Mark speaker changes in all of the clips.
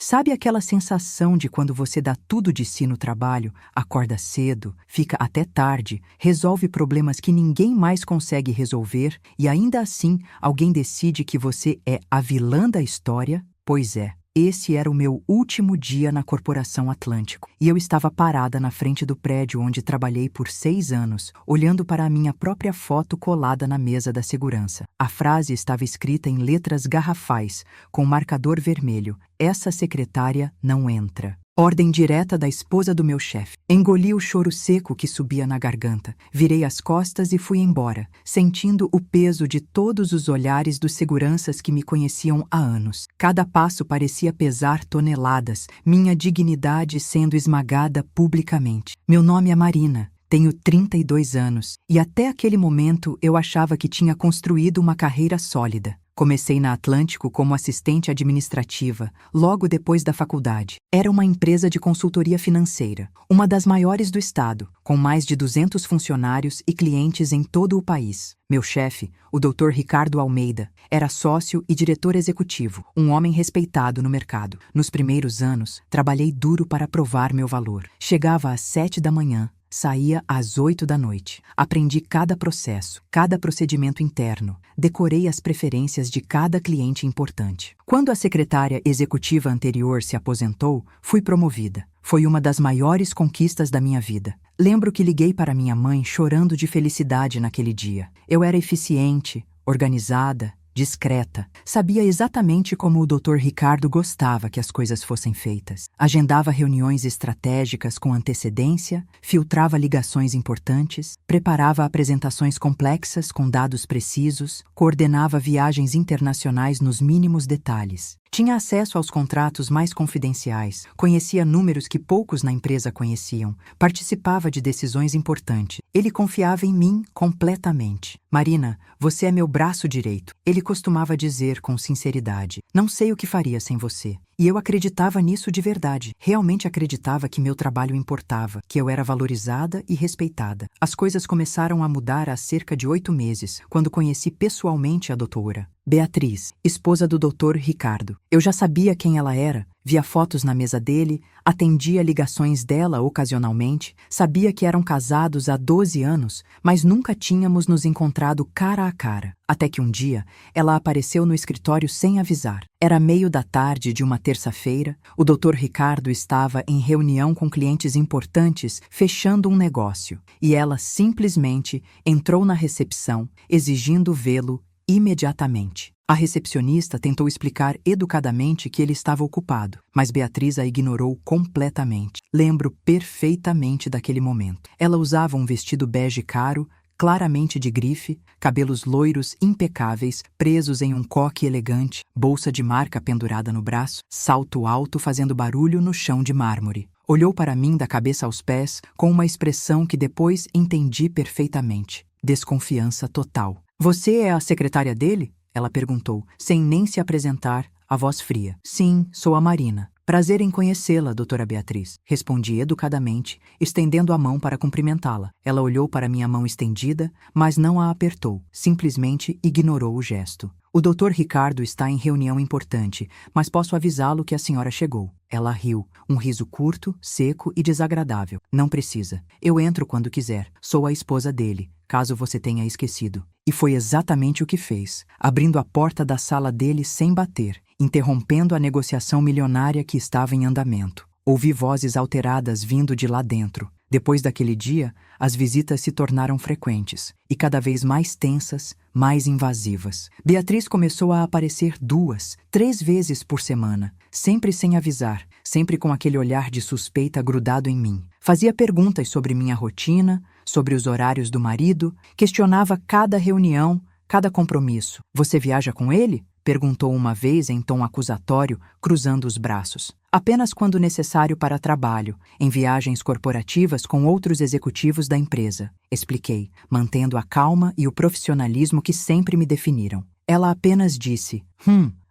Speaker 1: Sabe aquela sensação de quando você dá tudo de si no trabalho, acorda cedo, fica até tarde, resolve problemas que ninguém mais consegue resolver e ainda assim alguém decide que você é a vilã da história? Pois é. Esse era o meu último dia na Corporação Atlântico, e eu estava parada na frente do prédio onde trabalhei por 6 anos, olhando para a minha própria foto colada na mesa da segurança. A frase estava escrita em letras garrafais, com marcador vermelho: "Essa secretária não entra." Ordem direta da esposa do meu chefe. Engoli o choro seco que subia na garganta, virei as costas e fui embora, sentindo o peso de todos os olhares dos seguranças que me conheciam há anos. Cada passo parecia pesar toneladas, minha dignidade sendo esmagada publicamente. Meu nome é Marina. Tenho 32 anos, e até aquele momento eu achava que tinha construído uma carreira sólida. Comecei na Atlântico como assistente administrativa, logo depois da faculdade. Era uma empresa de consultoria financeira, uma das maiores do estado, com mais de 200 funcionários e clientes em todo o país. Meu chefe, o Dr. Ricardo Almeida, era sócio e diretor executivo, um homem respeitado no mercado. Nos primeiros anos, trabalhei duro para provar meu valor. Chegava às 7 da manhã, saía às 8 da noite. Aprendi cada processo, cada procedimento interno. Decorei as preferências de cada cliente importante. Quando a secretária executiva anterior se aposentou, fui promovida. Foi uma das maiores conquistas da minha vida. Lembro que liguei para minha mãe chorando de felicidade naquele dia. Eu era eficiente, organizada, discreta. Sabia exatamente como o Dr. Ricardo gostava que as coisas fossem feitas. Agendava reuniões estratégicas com antecedência, filtrava ligações importantes, preparava apresentações complexas com dados precisos, coordenava viagens internacionais nos mínimos detalhes. Tinha acesso aos contratos mais confidenciais, conhecia números que poucos na empresa conheciam, participava de decisões importantes. Ele confiava em mim completamente. Marina, você é meu braço direito. Ele costumava dizer com sinceridade: não sei o que faria sem você. E eu acreditava nisso de verdade. Realmente acreditava que meu trabalho importava, que eu era valorizada e respeitada. As coisas começaram a mudar há cerca de 8 meses, quando conheci pessoalmente a doutora Beatriz, esposa do Dr. Ricardo. Eu já sabia quem ela era, via fotos na mesa dele, atendia ligações dela ocasionalmente, sabia que eram casados há 12 anos, mas nunca tínhamos nos encontrado cara a cara. Até que um dia, ela apareceu no escritório sem avisar. Era meio da tarde de uma terça-feira, o Dr. Ricardo estava em reunião com clientes importantes, fechando um negócio, e ela simplesmente entrou na recepção, exigindo vê-lo imediatamente. A recepcionista tentou explicar educadamente que ele estava ocupado, mas Beatriz a ignorou completamente. Lembro perfeitamente daquele momento. Ela usava um vestido bege caro, claramente de grife, cabelos loiros impecáveis, presos em um coque elegante, bolsa de marca pendurada no braço, salto alto fazendo barulho no chão de mármore. Olhou para mim da cabeça aos pés com uma expressão que depois entendi perfeitamente. Desconfiança total. Você é a secretária dele? Ela perguntou, sem nem se apresentar, a voz fria. Sim, sou a Marina. Prazer em conhecê-la, doutora Beatriz. Respondi educadamente, estendendo a mão para cumprimentá-la. Ela olhou para minha mão estendida, mas não a apertou. Simplesmente ignorou o gesto. O Dr. Ricardo está em reunião importante, mas posso avisá-lo que a senhora chegou. Ela riu, um riso curto, seco e desagradável. Não precisa. Eu entro quando quiser. Sou a esposa dele, caso você tenha esquecido. E foi exatamente o que fez, abrindo a porta da sala dele sem bater, interrompendo a negociação milionária que estava em andamento. Ouvi vozes alteradas vindo de lá dentro. Depois daquele dia, as visitas se tornaram frequentes, e cada vez mais tensas, mais invasivas. Beatriz começou a aparecer 2, 3 vezes por semana, sempre sem avisar, sempre com aquele olhar de suspeita grudado em mim. Fazia perguntas sobre minha rotina, sobre os horários do marido, questionava cada reunião, cada compromisso. Você viaja com ele? Perguntou uma vez em tom acusatório, cruzando os braços. Apenas quando necessário para trabalho, em viagens corporativas com outros executivos da empresa. Expliquei, mantendo a calma e o profissionalismo que sempre me definiram. Ela apenas disse,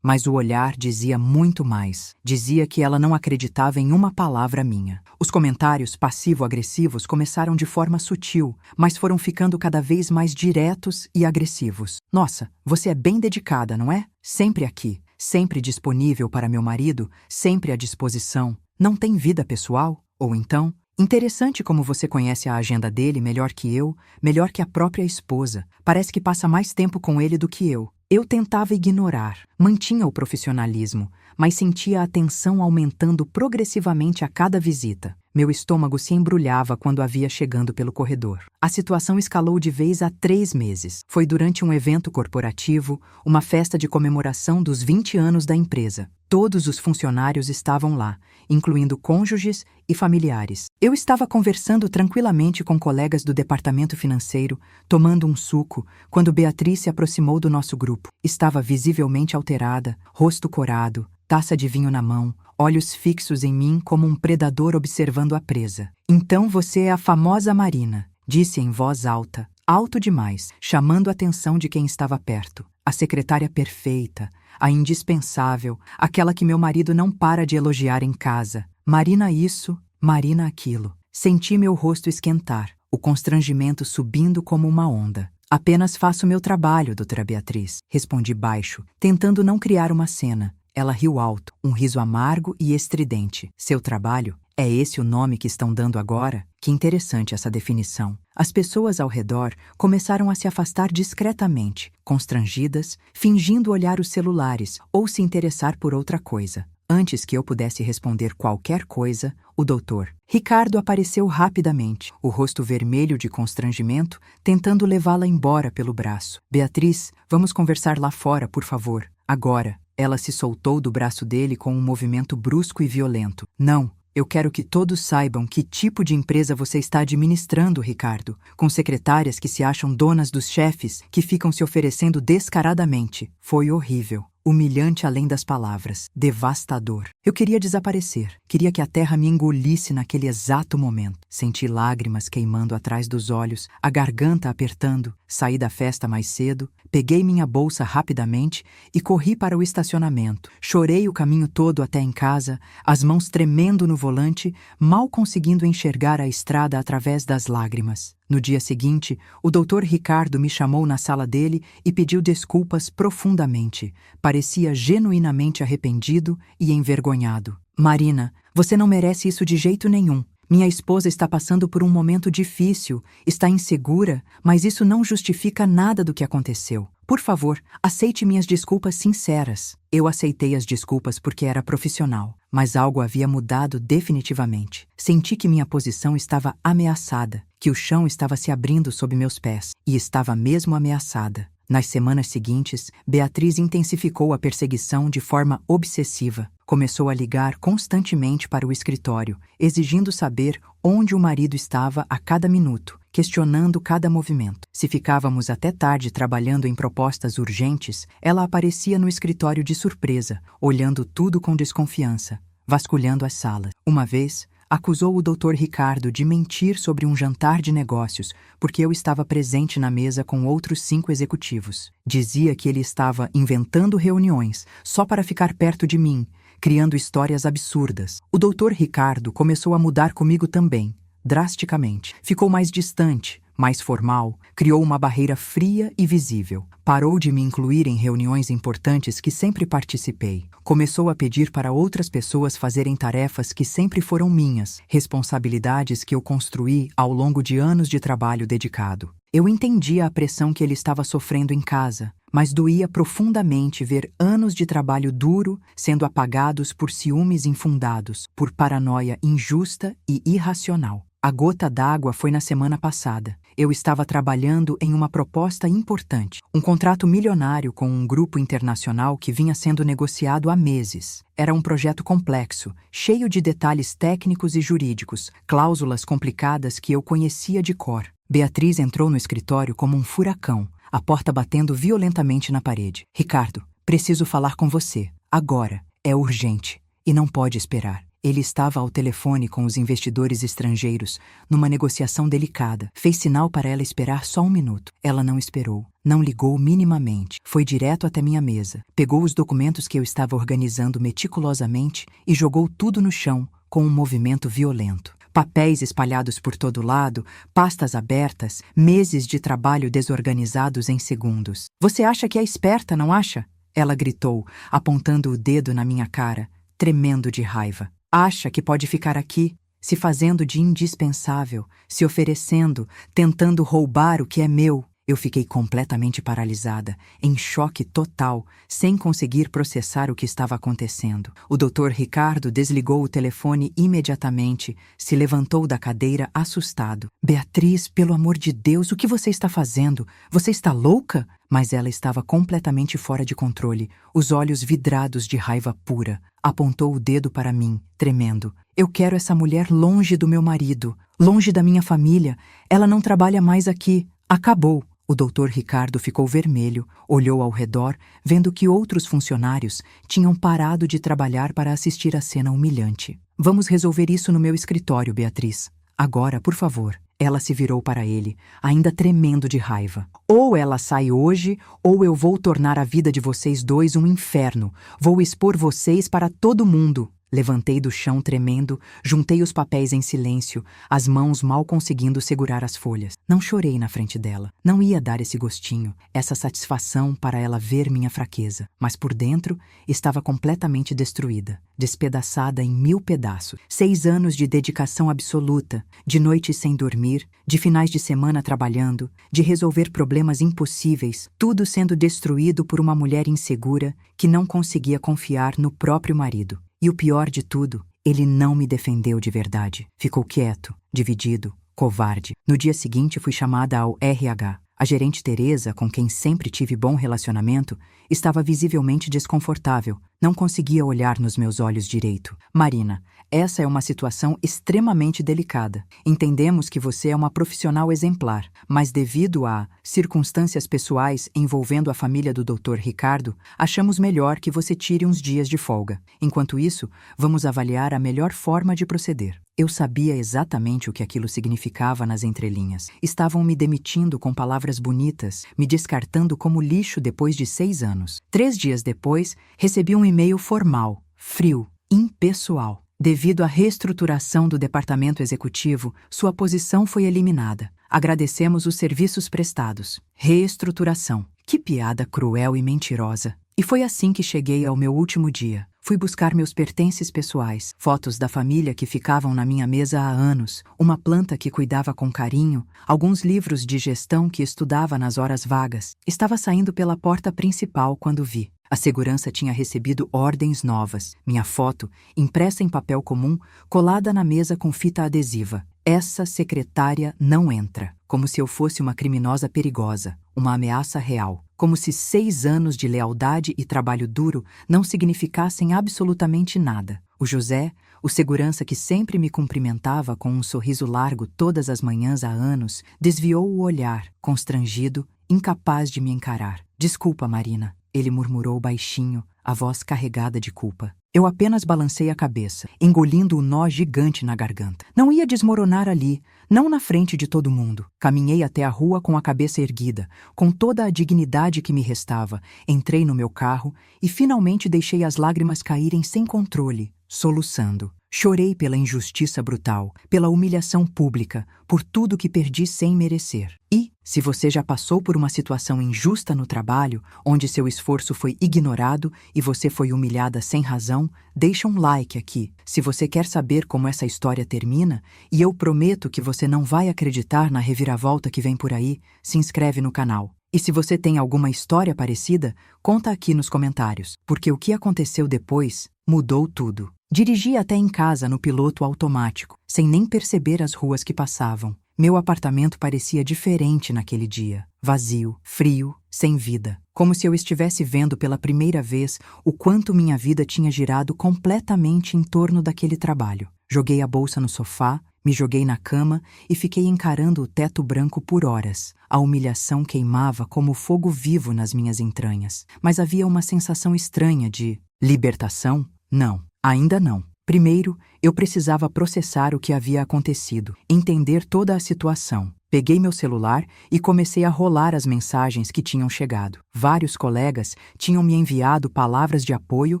Speaker 1: mas o olhar dizia muito mais. Dizia que ela não acreditava em uma palavra minha. Os comentários passivo-agressivos começaram de forma sutil, mas foram ficando cada vez mais diretos e agressivos. Nossa, você é bem dedicada, não é? Sempre aqui, sempre disponível para meu marido, sempre à disposição. Não tem vida pessoal? Ou então, interessante como você conhece a agenda dele melhor que eu, melhor que a própria esposa. Parece que passa mais tempo com ele do que eu. Eu tentava ignorar, mantinha o profissionalismo, mas sentia a tensão aumentando progressivamente a cada visita. Meu estômago se embrulhava quando a via chegando pelo corredor. A situação escalou de vez há 3 meses. Foi durante um evento corporativo, uma festa de comemoração dos 20 anos da empresa. Todos os funcionários estavam lá, incluindo cônjuges e familiares. Eu estava conversando tranquilamente com colegas do departamento financeiro, tomando um suco, quando Beatriz se aproximou do nosso grupo. Estava visivelmente alterada, rosto corado, taça de vinho na mão, olhos fixos em mim como um predador observando a presa. Então você é a famosa Marina, disse em voz alta, alto demais, chamando a atenção de quem estava perto. A secretária perfeita, a indispensável, aquela que meu marido não para de elogiar em casa. Marina isso, Marina aquilo. Senti meu rosto esquentar, o constrangimento subindo como uma onda. Apenas faço meu trabalho, doutora Beatriz, respondi baixo, tentando não criar uma cena. Ela riu alto, um riso amargo e estridente. Seu trabalho? É esse o nome que estão dando agora? Que interessante essa definição. As pessoas ao redor começaram a se afastar discretamente, constrangidas, fingindo olhar os celulares ou se interessar por outra coisa. Antes que eu pudesse responder qualquer coisa, o doutor Ricardo apareceu rapidamente, o rosto vermelho de constrangimento, tentando levá-la embora pelo braço. Beatriz, vamos conversar lá fora, por favor. Agora. Ela se soltou do braço dele com um movimento brusco e violento. Não, eu quero que todos saibam que tipo de empresa você está administrando, Ricardo, com secretárias que se acham donas dos chefes, que ficam se oferecendo descaradamente. Foi horrível. Humilhante além das palavras, devastador. Eu queria desaparecer, queria que a terra me engolisse naquele exato momento. Senti lágrimas queimando atrás dos olhos, a garganta apertando. Saí da festa mais cedo, peguei minha bolsa rapidamente e corri para o estacionamento. Chorei o caminho todo até em casa, as mãos tremendo no volante, mal conseguindo enxergar a estrada através das lágrimas. No dia seguinte, o doutor Ricardo me chamou na sala dele e pediu desculpas profundamente. Parecia genuinamente arrependido e envergonhado. Marina, você não merece isso de jeito nenhum. Minha esposa está passando por um momento difícil, está insegura, mas isso não justifica nada do que aconteceu. Por favor, aceite minhas desculpas sinceras. Eu aceitei as desculpas porque era profissional, mas algo havia mudado definitivamente. Senti que minha posição estava ameaçada, que o chão estava se abrindo sob meus pés, e estava mesmo ameaçada. Nas semanas seguintes, Beatriz intensificou a perseguição de forma obsessiva. Começou a ligar constantemente para o escritório, exigindo saber onde o marido estava a cada minuto, questionando cada movimento. Se ficávamos até tarde trabalhando em propostas urgentes, ela aparecia no escritório de surpresa, olhando tudo com desconfiança, vasculhando as salas. Uma vez, acusou o Dr. Ricardo de mentir sobre um jantar de negócios, porque eu estava presente na mesa com outros 5 executivos. Dizia que ele estava inventando reuniões só para ficar perto de mim, criando histórias absurdas. O Dr. Ricardo começou a mudar comigo também, drasticamente. Ficou mais distante, mais formal, criou uma barreira fria e visível. Parou de me incluir em reuniões importantes que sempre participei. Começou a pedir para outras pessoas fazerem tarefas que sempre foram minhas, responsabilidades que eu construí ao longo de anos de trabalho dedicado. Eu entendia a pressão que ele estava sofrendo em casa, mas doía profundamente ver anos de trabalho duro sendo apagados por ciúmes infundados, por paranoia injusta e irracional. A gota d'água foi na semana passada. Eu estava trabalhando em uma proposta importante, um contrato milionário com um grupo internacional que vinha sendo negociado há meses. Era um projeto complexo, cheio de detalhes técnicos e jurídicos, cláusulas complicadas que eu conhecia de cor. Beatriz entrou no escritório como um furacão, a porta batendo violentamente na parede. Ricardo, preciso falar com você. Agora. É urgente. E não pode esperar. Ele estava ao telefone com os investidores estrangeiros, numa negociação delicada. Fez sinal para ela esperar só 1 minuto. Ela não esperou. Não ligou minimamente. Foi direto até minha mesa. Pegou os documentos que eu estava organizando meticulosamente e jogou tudo no chão, com um movimento violento. Papéis espalhados por todo lado, pastas abertas, meses de trabalho desorganizados em segundos. Você acha que é esperta, não acha? Ela gritou, apontando o dedo na minha cara, tremendo de raiva. Acha que pode ficar aqui, se fazendo de indispensável, se oferecendo, tentando roubar o que é meu? Eu fiquei completamente paralisada, em choque total, sem conseguir processar o que estava acontecendo. O Dr. Ricardo desligou o telefone imediatamente, se levantou da cadeira assustado. Beatriz, pelo amor de Deus, o que você está fazendo? Você está louca? Mas ela estava completamente fora de controle, os olhos vidrados de raiva pura. Apontou o dedo para mim, tremendo. Eu quero essa mulher longe do meu marido, longe da minha família. Ela não trabalha mais aqui. Acabou. O Dr. Ricardo ficou vermelho, olhou ao redor, vendo que outros funcionários tinham parado de trabalhar para assistir à cena humilhante. Vamos resolver isso no meu escritório, Beatriz. Agora, por favor. Ela se virou para ele, ainda tremendo de raiva. Ou ela sai hoje, ou eu vou tornar a vida de vocês dois um inferno. Vou expor vocês para todo mundo. Levantei do chão tremendo, juntei os papéis em silêncio, as mãos mal conseguindo segurar as folhas. Não chorei na frente dela. Não ia dar esse gostinho, essa satisfação para ela ver minha fraqueza. Mas por dentro estava completamente destruída, despedaçada em 1000 pedaços. 6 anos de dedicação absoluta, de noites sem dormir, de finais de semana trabalhando, de resolver problemas impossíveis, tudo sendo destruído por uma mulher insegura que não conseguia confiar no próprio marido. E o pior de tudo, ele não me defendeu de verdade. Ficou quieto, dividido, covarde. No dia seguinte fui chamada ao RH. A gerente Teresa, com quem sempre tive bom relacionamento, estava visivelmente desconfortável. Não conseguia olhar nos meus olhos direito. Marina, essa é uma situação extremamente delicada. Entendemos que você é uma profissional exemplar, mas devido a circunstâncias pessoais envolvendo a família do Dr. Ricardo, achamos melhor que você tire uns dias de folga. Enquanto isso, vamos avaliar a melhor forma de proceder. Eu sabia exatamente o que aquilo significava nas entrelinhas. Estavam me demitindo com palavras bonitas, me descartando como lixo depois de 6 anos. 3 dias depois, recebi um e-mail formal, frio, impessoal. Devido à reestruturação do departamento executivo, sua posição foi eliminada. Agradecemos os serviços prestados. Reestruturação. Que piada cruel e mentirosa. E foi assim que cheguei ao meu último dia. Fui buscar meus pertences pessoais, fotos da família que ficavam na minha mesa há anos, uma planta que cuidava com carinho, alguns livros de gestão que estudava nas horas vagas. Estava saindo pela porta principal quando vi. A segurança tinha recebido ordens novas. Minha foto, impressa em papel comum, colada na mesa com fita adesiva. Essa secretária não entra. Como se eu fosse uma criminosa perigosa, uma ameaça real. Como se 6 anos de lealdade e trabalho duro não significassem absolutamente nada. O José, o segurança que sempre me cumprimentava com um sorriso largo todas as manhãs há anos, desviou o olhar, constrangido, incapaz de me encarar. Desculpa, Marina. Ele murmurou baixinho, a voz carregada de culpa. Eu apenas balancei a cabeça, engolindo o nó gigante na garganta. Não ia desmoronar ali, não na frente de todo mundo. Caminhei até a rua com a cabeça erguida, com toda a dignidade que me restava. Entrei no meu carro e finalmente deixei as lágrimas caírem sem controle, soluçando. Chorei pela injustiça brutal, pela humilhação pública, por tudo que perdi sem merecer. E, se você já passou por uma situação injusta no trabalho, onde seu esforço foi ignorado e você foi humilhada sem razão, deixa um like aqui. Se você quer saber como essa história termina, e eu prometo que você não vai acreditar na reviravolta que vem por aí, se inscreve no canal. E se você tem alguma história parecida, conta aqui nos comentários, porque o que aconteceu depois mudou tudo. Dirigi até em casa no piloto automático, sem nem perceber as ruas que passavam. Meu apartamento parecia diferente naquele dia. Vazio, frio, sem vida. Como se eu estivesse vendo pela primeira vez o quanto minha vida tinha girado completamente em torno daquele trabalho. Joguei a bolsa no sofá, me joguei na cama e fiquei encarando o teto branco por horas. A humilhação queimava como fogo vivo nas minhas entranhas. Mas havia uma sensação estranha de libertação? Não. Ainda não. Primeiro, eu precisava processar o que havia acontecido, entender toda a situação. Peguei meu celular e comecei a rolar as mensagens que tinham chegado. Vários colegas tinham me enviado palavras de apoio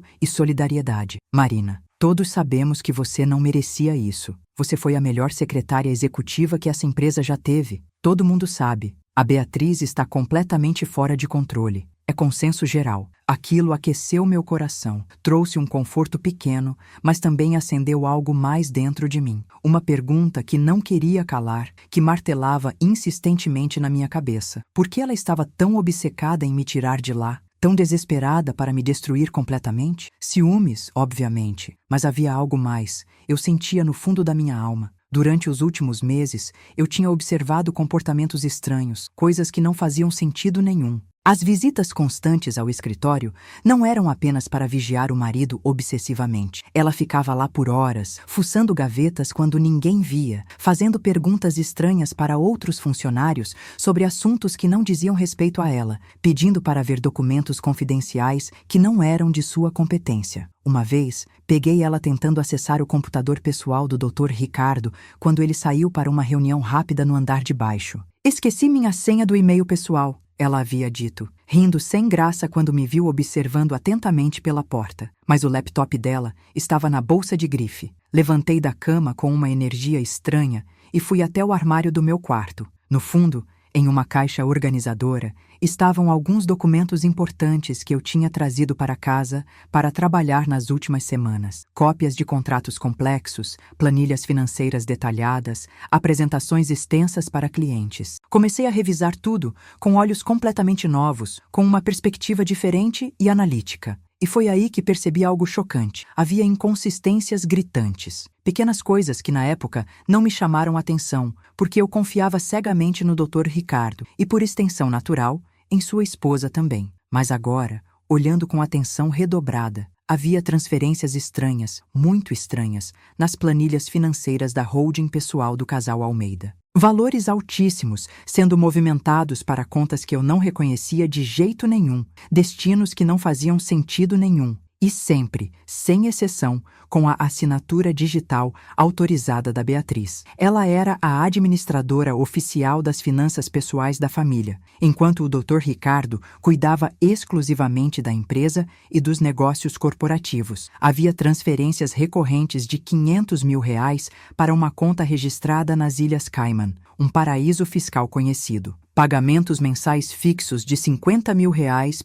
Speaker 1: e solidariedade. Marina, todos sabemos que você não merecia isso. Você foi a melhor secretária executiva que essa empresa já teve. Todo mundo sabe. A Beatriz está completamente fora de controle. É consenso geral. Aquilo aqueceu meu coração, trouxe um conforto pequeno, mas também acendeu algo mais dentro de mim. Uma pergunta que não queria calar, que martelava insistentemente na minha cabeça. Por que ela estava tão obcecada em me tirar de lá? Tão desesperada para me destruir completamente? Ciúmes, obviamente, mas havia algo mais. Eu sentia no fundo da minha alma. Durante os últimos meses, eu tinha observado comportamentos estranhos, coisas que não faziam sentido nenhum. As visitas constantes ao escritório não eram apenas para vigiar o marido obsessivamente. Ela ficava lá por horas, fuçando gavetas quando ninguém via, fazendo perguntas estranhas para outros funcionários sobre assuntos que não diziam respeito a ela, pedindo para ver documentos confidenciais que não eram de sua competência. Uma vez, peguei ela tentando acessar o computador pessoal do Dr. Ricardo quando ele saiu para uma reunião rápida no andar de baixo. Esqueci minha senha do e-mail pessoal, ela havia dito, rindo sem graça quando me viu observando atentamente pela porta. Mas o laptop dela estava na bolsa de grife. Levantei da cama com uma energia estranha e fui até o armário do meu quarto. No fundo, em uma caixa organizadora, estavam alguns documentos importantes que eu tinha trazido para casa para trabalhar nas últimas semanas. Cópias de contratos complexos, planilhas financeiras detalhadas, apresentações extensas para clientes. Comecei a revisar tudo com olhos completamente novos, com uma perspectiva diferente e analítica. E foi aí que percebi algo chocante. Havia inconsistências gritantes. Pequenas coisas que na época não me chamaram atenção, porque eu confiava cegamente no Dr. Ricardo e, por extensão natural, em sua esposa também. Mas agora, olhando com atenção redobrada, havia transferências estranhas, muito estranhas, nas planilhas financeiras da holding pessoal do casal Almeida. Valores altíssimos sendo movimentados para contas que eu não reconhecia de jeito nenhum, destinos que não faziam sentido nenhum, e sempre, sem exceção, com a assinatura digital autorizada da Beatriz. Ela era a administradora oficial das finanças pessoais da família, enquanto o Dr. Ricardo cuidava exclusivamente da empresa e dos negócios corporativos. Havia transferências recorrentes de R$ 500 mil para uma conta registrada nas Ilhas Cayman, um paraíso fiscal conhecido. Pagamentos mensais fixos de R$ 50 mil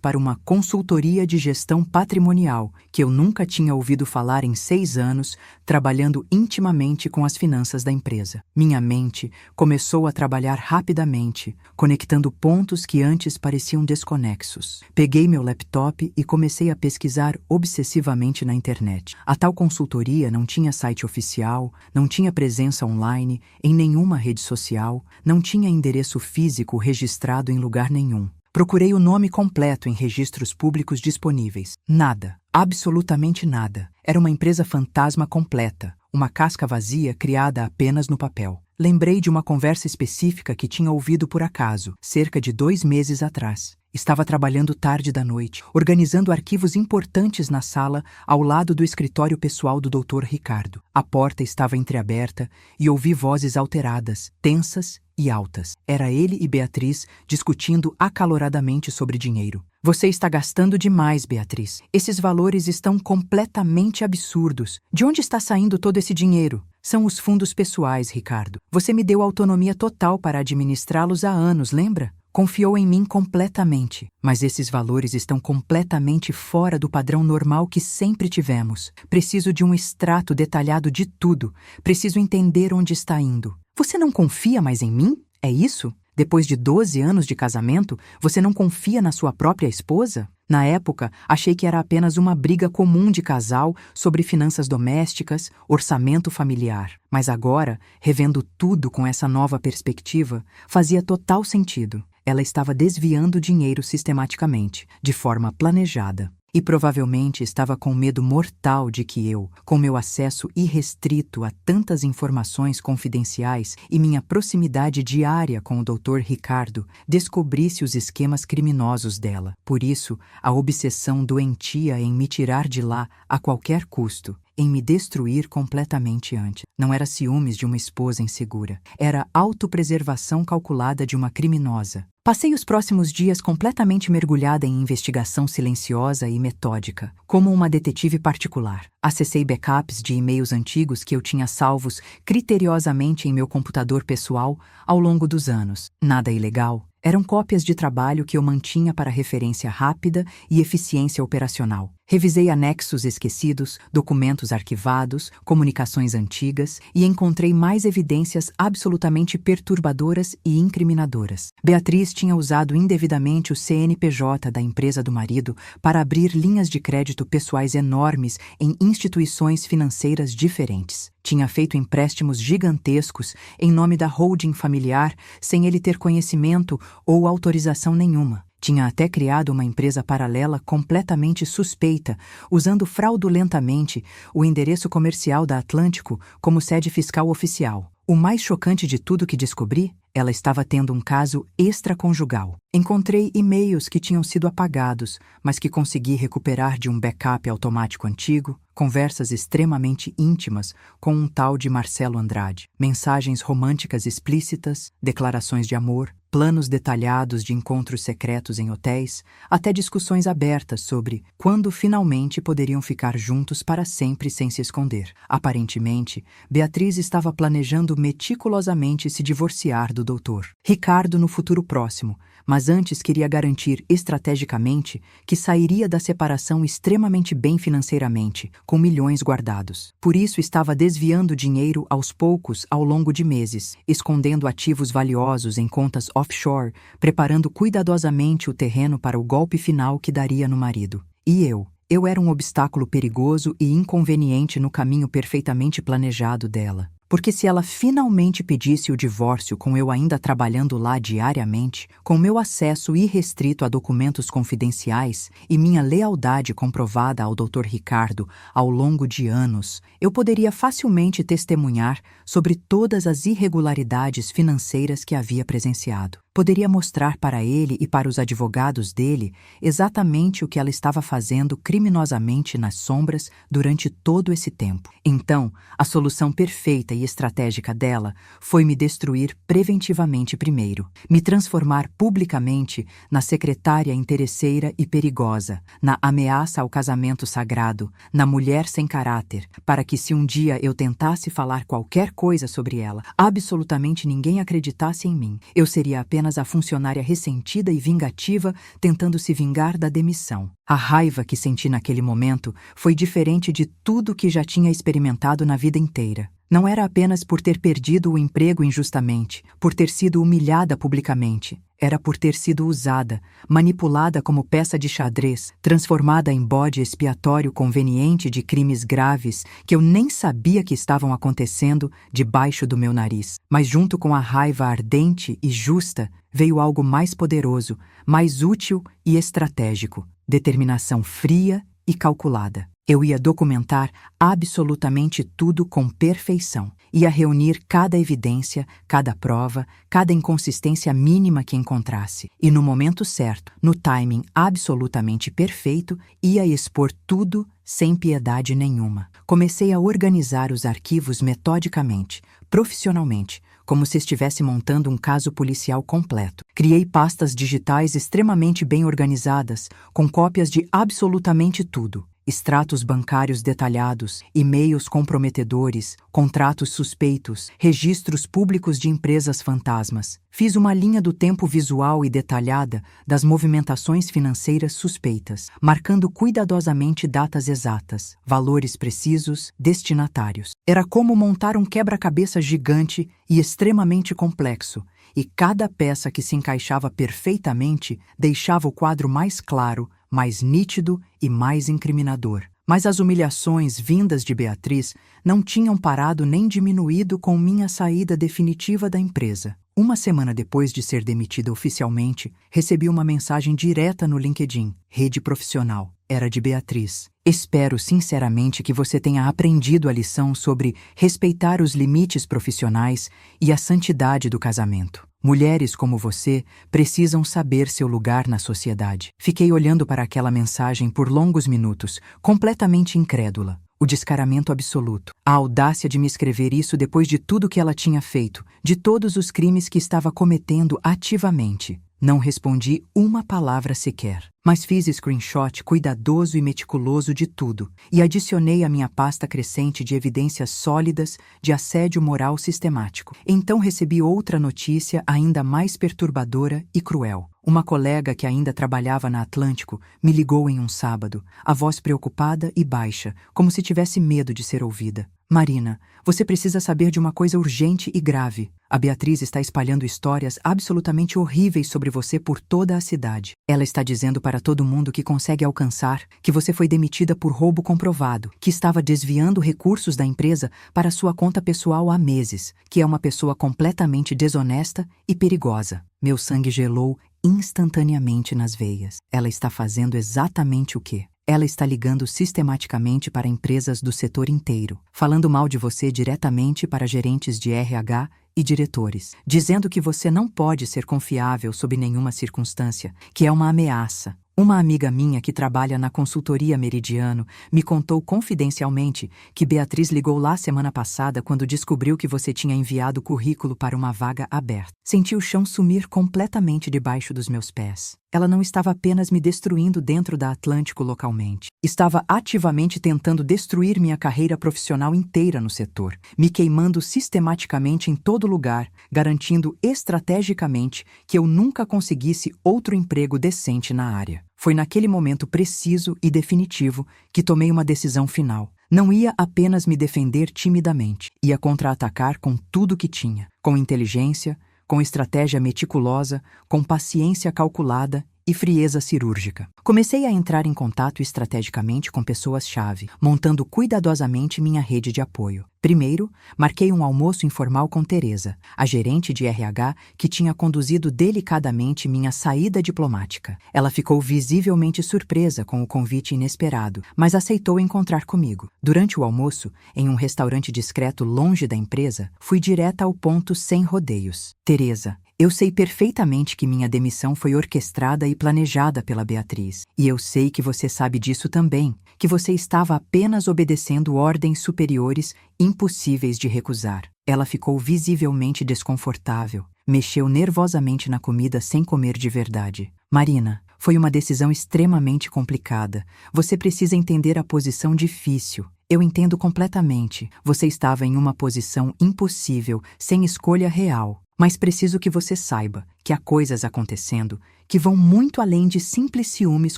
Speaker 1: para uma consultoria de gestão patrimonial, que eu nunca tinha ouvido falar em 6 anos, trabalhando intimamente com as finanças da empresa. Minha mente começou a trabalhar rapidamente, conectando pontos que antes pareciam desconexos. Peguei meu laptop e comecei a pesquisar obsessivamente na internet. A tal consultoria não tinha site oficial, não tinha presença online em nenhuma rede social, não tinha endereço físico registrado em lugar nenhum. Procurei o nome completo em registros públicos disponíveis. Nada. Absolutamente nada. Era uma empresa fantasma completa, uma casca vazia criada apenas no papel. Lembrei de uma conversa específica que tinha ouvido por acaso, cerca de 2 meses atrás. Estava trabalhando tarde da noite, organizando arquivos importantes na sala ao lado do escritório pessoal do Dr. Ricardo. A porta estava entreaberta e ouvi vozes alteradas, tensas e altas. Era ele e Beatriz discutindo acaloradamente sobre dinheiro. Você está gastando demais, Beatriz. Esses valores estão completamente absurdos. De onde está saindo todo esse dinheiro? São os fundos pessoais, Ricardo. Você me deu autonomia total para administrá-los há anos, lembra? Confiou em mim completamente, mas esses valores estão completamente fora do padrão normal que sempre tivemos. Preciso de um extrato detalhado de tudo. Preciso entender onde está indo. Você não confia mais em mim? É isso? Depois de 12 anos de casamento, você não confia na sua própria esposa? Na época, achei que era apenas uma briga comum de casal sobre finanças domésticas, orçamento familiar. Mas agora, revendo tudo com essa nova perspectiva, fazia total sentido. Ela estava desviando dinheiro sistematicamente, de forma planejada. E provavelmente estava com medo mortal de que eu, com meu acesso irrestrito a tantas informações confidenciais e minha proximidade diária com o Dr. Ricardo, descobrisse os esquemas criminosos dela. Por isso, a obsessão doentia em me tirar de lá a qualquer custo, em me destruir completamente antes. Não era ciúmes de uma esposa insegura. Era autopreservação calculada de uma criminosa. Passei os próximos dias completamente mergulhada em investigação silenciosa e metódica. como uma detetive particular. Acessei backups de e-mails antigos que eu tinha salvos criteriosamente em meu computador pessoal ao longo dos anos. Nada ilegal. Eram cópias de trabalho que eu mantinha para referência rápida e eficiência operacional. Revisei anexos esquecidos, documentos arquivados, comunicações antigas e encontrei mais evidências absolutamente perturbadoras e incriminadoras. Beatriz tinha usado indevidamente o CNPJ da empresa do marido para abrir linhas de crédito pessoais enormes em instituições financeiras diferentes. Tinha feito empréstimos gigantescos em nome da holding familiar sem ele ter conhecimento ou autorização nenhuma. Tinha até criado uma empresa paralela completamente suspeita, usando fraudulentamente o endereço comercial da Atlântico como sede fiscal oficial. O mais chocante de tudo que descobri, ela estava tendo um caso extraconjugal. Encontrei e-mails que tinham sido apagados, mas que consegui recuperar de um backup automático antigo, conversas extremamente íntimas com um tal de Marcelo Andrade, mensagens românticas explícitas, declarações de amor, planos detalhados de encontros secretos em hotéis, até discussões abertas sobre quando finalmente poderiam ficar juntos para sempre sem se esconder. Aparentemente, Beatriz estava planejando meticulosamente se divorciar do doutor Ricardo no futuro próximo, mas antes queria garantir estrategicamente que sairia da separação extremamente bem financeiramente, com milhões guardados. Por isso estava desviando dinheiro aos poucos ao longo de meses, escondendo ativos valiosos em contas offshore, preparando cuidadosamente o terreno para o golpe final que daria no marido. E eu era um obstáculo perigoso e inconveniente no caminho perfeitamente planejado dela. Porque se ela finalmente pedisse o divórcio com eu ainda trabalhando lá diariamente, com meu acesso irrestrito a documentos confidenciais e minha lealdade comprovada ao Dr. Ricardo ao longo de anos, eu poderia facilmente testemunhar sobre todas as irregularidades financeiras que havia presenciado. Poderia mostrar para ele e para os advogados dele exatamente o que ela estava fazendo criminosamente nas sombras durante todo esse tempo. Então, a solução perfeita e estratégica dela foi me destruir preventivamente primeiro, me transformar publicamente na secretária interesseira e perigosa, na ameaça ao casamento sagrado, na mulher sem caráter, para que se um dia eu tentasse falar qualquer coisa sobre ela, absolutamente ninguém acreditasse em mim. Eu seria apenas a funcionária ressentida e vingativa tentando se vingar da demissão. A raiva que senti naquele momento foi diferente de tudo que já tinha experimentado na vida inteira. Não era apenas por ter perdido o emprego injustamente, por ter sido humilhada publicamente. Era por ter sido usada, manipulada como peça de xadrez, transformada em bode expiatório conveniente de crimes graves que eu nem sabia que estavam acontecendo debaixo do meu nariz. Mas junto com a raiva ardente e justa, veio algo mais poderoso, mais útil e estratégico: determinação fria e calculada. Eu ia documentar absolutamente tudo com perfeição. Ia reunir cada evidência, cada prova, cada inconsistência mínima que encontrasse. E no momento certo, no timing absolutamente perfeito, ia expor tudo sem piedade nenhuma. Comecei a organizar os arquivos metodicamente, profissionalmente, como se estivesse montando um caso policial completo. Criei pastas digitais extremamente bem organizadas, com cópias de absolutamente tudo. Extratos bancários detalhados, e-mails comprometedores, contratos suspeitos, registros públicos de empresas fantasmas. Fiz uma linha do tempo visual e detalhada das movimentações financeiras suspeitas, marcando cuidadosamente datas exatas, valores precisos, destinatários. Era como montar um quebra-cabeça gigante e extremamente complexo, e cada peça que se encaixava perfeitamente deixava o quadro mais claro, mais nítido e mais incriminador. Mas as humilhações vindas de Beatriz não tinham parado nem diminuído com minha saída definitiva da empresa. Uma semana depois de ser demitida oficialmente, recebi uma mensagem direta no LinkedIn, rede profissional. Era de Beatriz. Espero sinceramente que você tenha aprendido a lição sobre respeitar os limites profissionais e a santidade do casamento. Mulheres como você precisam saber seu lugar na sociedade. Fiquei olhando para aquela mensagem por longos minutos, completamente incrédula. O descaramento absoluto. A audácia de me escrever isso depois de tudo que ela tinha feito, de todos os crimes que estava cometendo ativamente. Não respondi uma palavra sequer, mas fiz screenshot cuidadoso e meticuloso de tudo e adicionei à minha pasta crescente de evidências sólidas de assédio moral sistemático. Então recebi outra notícia ainda mais perturbadora e cruel. Uma colega que ainda trabalhava na Atlântico me ligou em um sábado, a voz preocupada e baixa, como se tivesse medo de ser ouvida. Marina, você precisa saber de uma coisa urgente e grave. A Beatriz está espalhando histórias absolutamente horríveis sobre você por toda a cidade. Ela está dizendo para todo mundo que consegue alcançar que você foi demitida por roubo comprovado, que estava desviando recursos da empresa para sua conta pessoal há meses, que é uma pessoa completamente desonesta e perigosa. Meu sangue gelou instantaneamente nas veias. Ela está fazendo exatamente o quê? Ela está ligando sistematicamente para empresas do setor inteiro, falando mal de você diretamente para gerentes de RH e diretores, dizendo que você não pode ser confiável sob nenhuma circunstância, que é uma ameaça. Uma amiga minha que trabalha na consultoria Meridiano me contou confidencialmente que Beatriz ligou lá semana passada quando descobriu que você tinha enviado o currículo para uma vaga aberta. Senti o chão sumir completamente debaixo dos meus pés. Ela não estava apenas me destruindo dentro da Atlântico localmente. Estava ativamente tentando destruir minha carreira profissional inteira no setor, me queimando sistematicamente em todo lugar, garantindo estrategicamente que eu nunca conseguisse outro emprego decente na área. Foi naquele momento preciso e definitivo que tomei uma decisão final. Não ia apenas me defender timidamente, ia contra-atacar com tudo que tinha, com inteligência, com estratégia meticulosa, com paciência calculada e frieza cirúrgica. Comecei a entrar em contato estrategicamente com pessoas-chave, montando cuidadosamente minha rede de apoio. Primeiro, marquei um almoço informal com Teresa, a gerente de RH que tinha conduzido delicadamente minha saída diplomática. Ela ficou visivelmente surpresa com o convite inesperado, mas aceitou encontrar comigo. Durante o almoço, em um restaurante discreto longe da empresa, fui direta ao ponto sem rodeios. Teresa, eu sei perfeitamente que minha demissão foi orquestrada e planejada pela Beatriz. E eu sei que você sabe disso também, que você estava apenas obedecendo ordens superiores impossíveis de recusar. Ela ficou visivelmente desconfortável, mexeu nervosamente na comida sem comer de verdade. Marina, foi uma decisão extremamente complicada. Você precisa entender a posição difícil. Eu entendo completamente. Você estava em uma posição impossível, sem escolha real. Mas preciso que você saiba que há coisas acontecendo que vão muito além de simples ciúmes